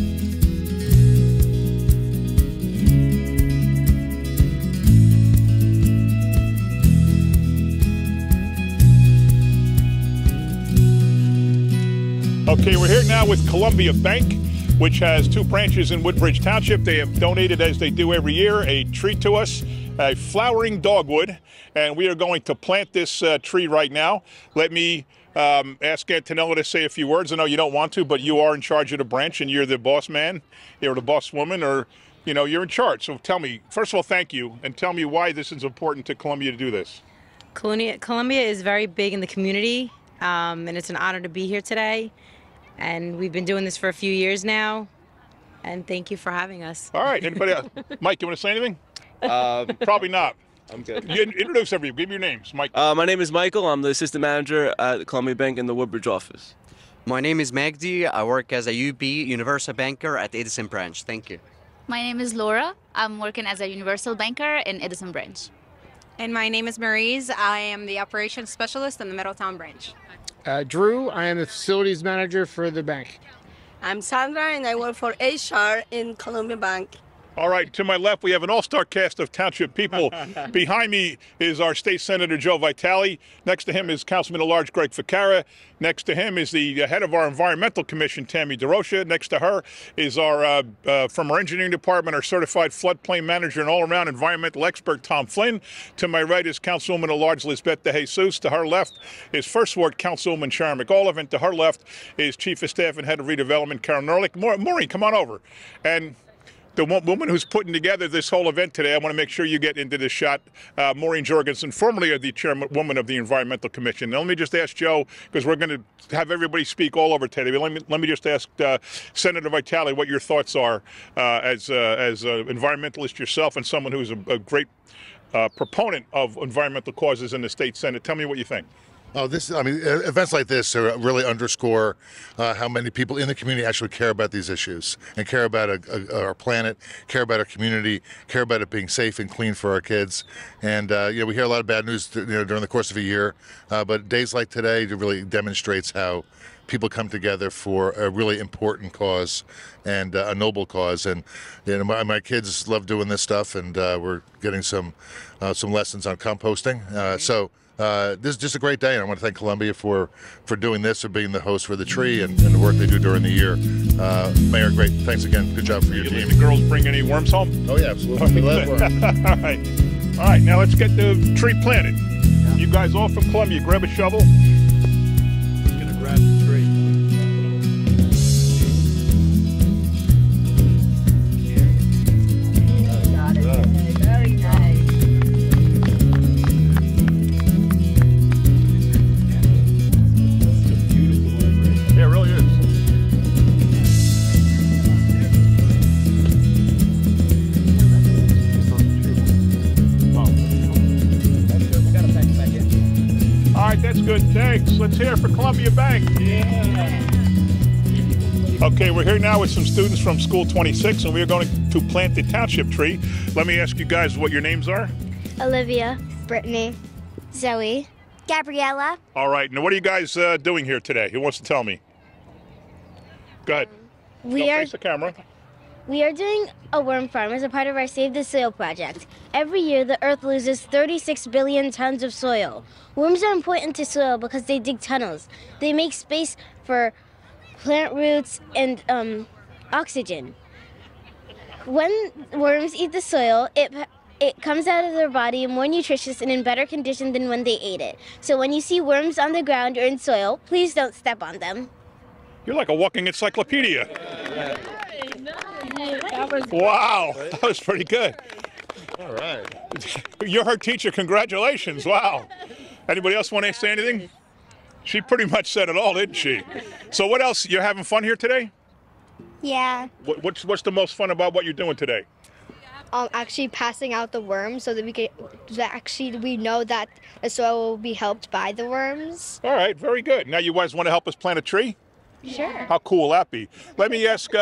Okay, we're here now with Columbia Bank. which has 2 branches in Woodbridge Township. They have donated, as they do every year, a tree to us, a flowering dogwood, and we are going to plant this tree right now. Let me ask Antonella to say a few words. I know you don't want to, but you are in charge of the branch, and you're the boss man, you're the boss woman, or you know, you're in charge. So tell me, first of all, thank you, and tell me why this is important to Columbia to do this. Columbia is very big in the community, and it's an honor to be here today. And we've been doing this for a few years now, and thank you for having us. All right, anybody else? Mike, you want to say anything? Probably not. I'm good. Introduce everybody. Give me your names, Mike. My name is Michael. I'm the assistant manager at the Columbia Bank in the Woodbridge office. My name is Magdi. I work as a UB Universal Banker at the Edison branch. Thank you. My name is Laura. I'm working as a Universal Banker in Edison branch. And my name is Maurice. I am the Operations Specialist in the Middletown branch. Drew, I am the Facilities Manager for the bank. I'm Sandra, and I work for HR in Columbia Bank. All right, to my left, we have an all-star cast of township people. Behind me is our state senator, Joe Vitale. Next to him is Councilman at Large Greg Ficarra. Next to him is the head of our environmental commission, Tammy DeRocha. Next to her is our, from our engineering department, our certified floodplain manager and all-around environmental expert, Tom Flynn. To my right is Councilwoman at Large Lisbeth DeJesus. To her left is First Ward Councilwoman Sharon McAuliffe. And to her left is Chief of Staff and Head of Redevelopment, Karen Nerlich. Maureen, come on over. And the woman who's putting together this whole event today, I want to make sure you get into this shot, Maureen Jorgensen, formerly the chairwoman of the Environmental Commission. Now, let me just ask Joe, because we're going to have everybody speak all over today, but let me just ask Senator Vitale what your thoughts are as an environmentalist yourself and someone who's a great proponent of environmental causes in the state Senate. Tell me what you think. Oh, events like this really underscore how many people in the community actually care about these issues and care about our planet, care about our community, care about it being safe and clean for our kids. And we hear a lot of bad news during the course of a year, but days like today really demonstrates how people come together for a really important cause and a noble cause. And my kids love doing this stuff, and we're getting some lessons on composting. This is just a great day, and I want to thank Columbia for doing this, for being the host for the tree, and the work they do during the year. Mayor, great. Thanks again. Good job for your team. The girls bring any worms home? Oh, yeah, absolutely. We love worms. All right. All right, now let's get the tree planted. You guys all from Columbia, grab a shovel. I'm going to grab the tree. Very nice. Yeah, it really is. All right, that's good. Thanks. Let's hear it for Columbia Bank. Yeah. Okay, we're here now with some students from School 26, and we are going to plant the township tree. Let me ask you guys what your names are. Olivia, Brittany, Zoe, Gabriella. All right, now what are you guys doing here today? Who wants to tell me? Go ahead. Face the camera. We are doing a worm farm as a part of our Save the Soil project. Every year, the Earth loses 36 billion tons of soil. Worms are important to soil because they dig tunnels. They make space for plant roots and oxygen. When worms eat the soil, it comes out of their body more nutritious and in better condition than when they ate it. So when you see worms on the ground or in soil, please don't step on them. You're like a walking encyclopedia. Wow, that was pretty good. All right. You're her teacher. Congratulations. Wow. Anybody else want to say anything? She pretty much said it all, didn't she? So what else? You're having fun here today? Yeah. What's the most fun about what you're doing today? Actually passing out the worms so that we know that the soil will be helped by the worms. All right, very good. Now you guys want to help us plant a tree? Sure. How cool will that be? Let me ask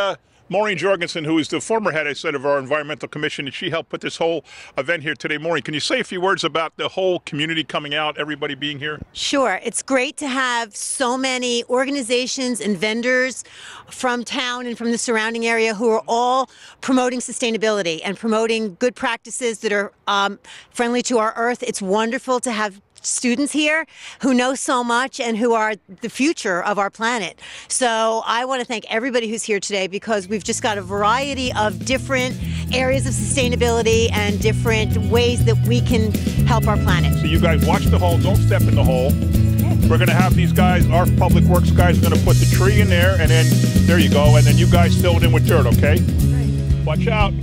Maureen Jorgensen, who is the former head, I said, of our Environmental Commission, and she helped put this whole event here today. Maureen, can you say a few words about the whole community coming out, everybody being here? Sure. It's great to have so many organizations and vendors from town and from the surrounding area who are all promoting sustainability and promoting good practices that are friendly to our earth. It's wonderful to have students here who know so much and who are the future of our planet. So I want to thank everybody who's here today because we've just got a variety of different areas of sustainability and different ways that we can help our planet. So you guys watch the hole, don't step in the hole. We're going to have these guys, our public works guys, are going to put the tree in there, and then there you go, and then you guys fill it in with dirt, okay? Watch out.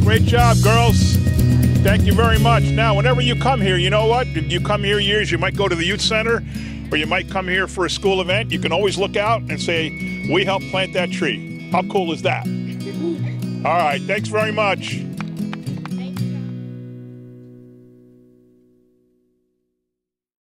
Great job, girls. Thank you very much. Now, whenever you come here, you know what? If you come here years, you might go to the youth center, or you might come here for a school event. You can always look out and say, we helped plant that tree. How cool is that? All right, thanks very much.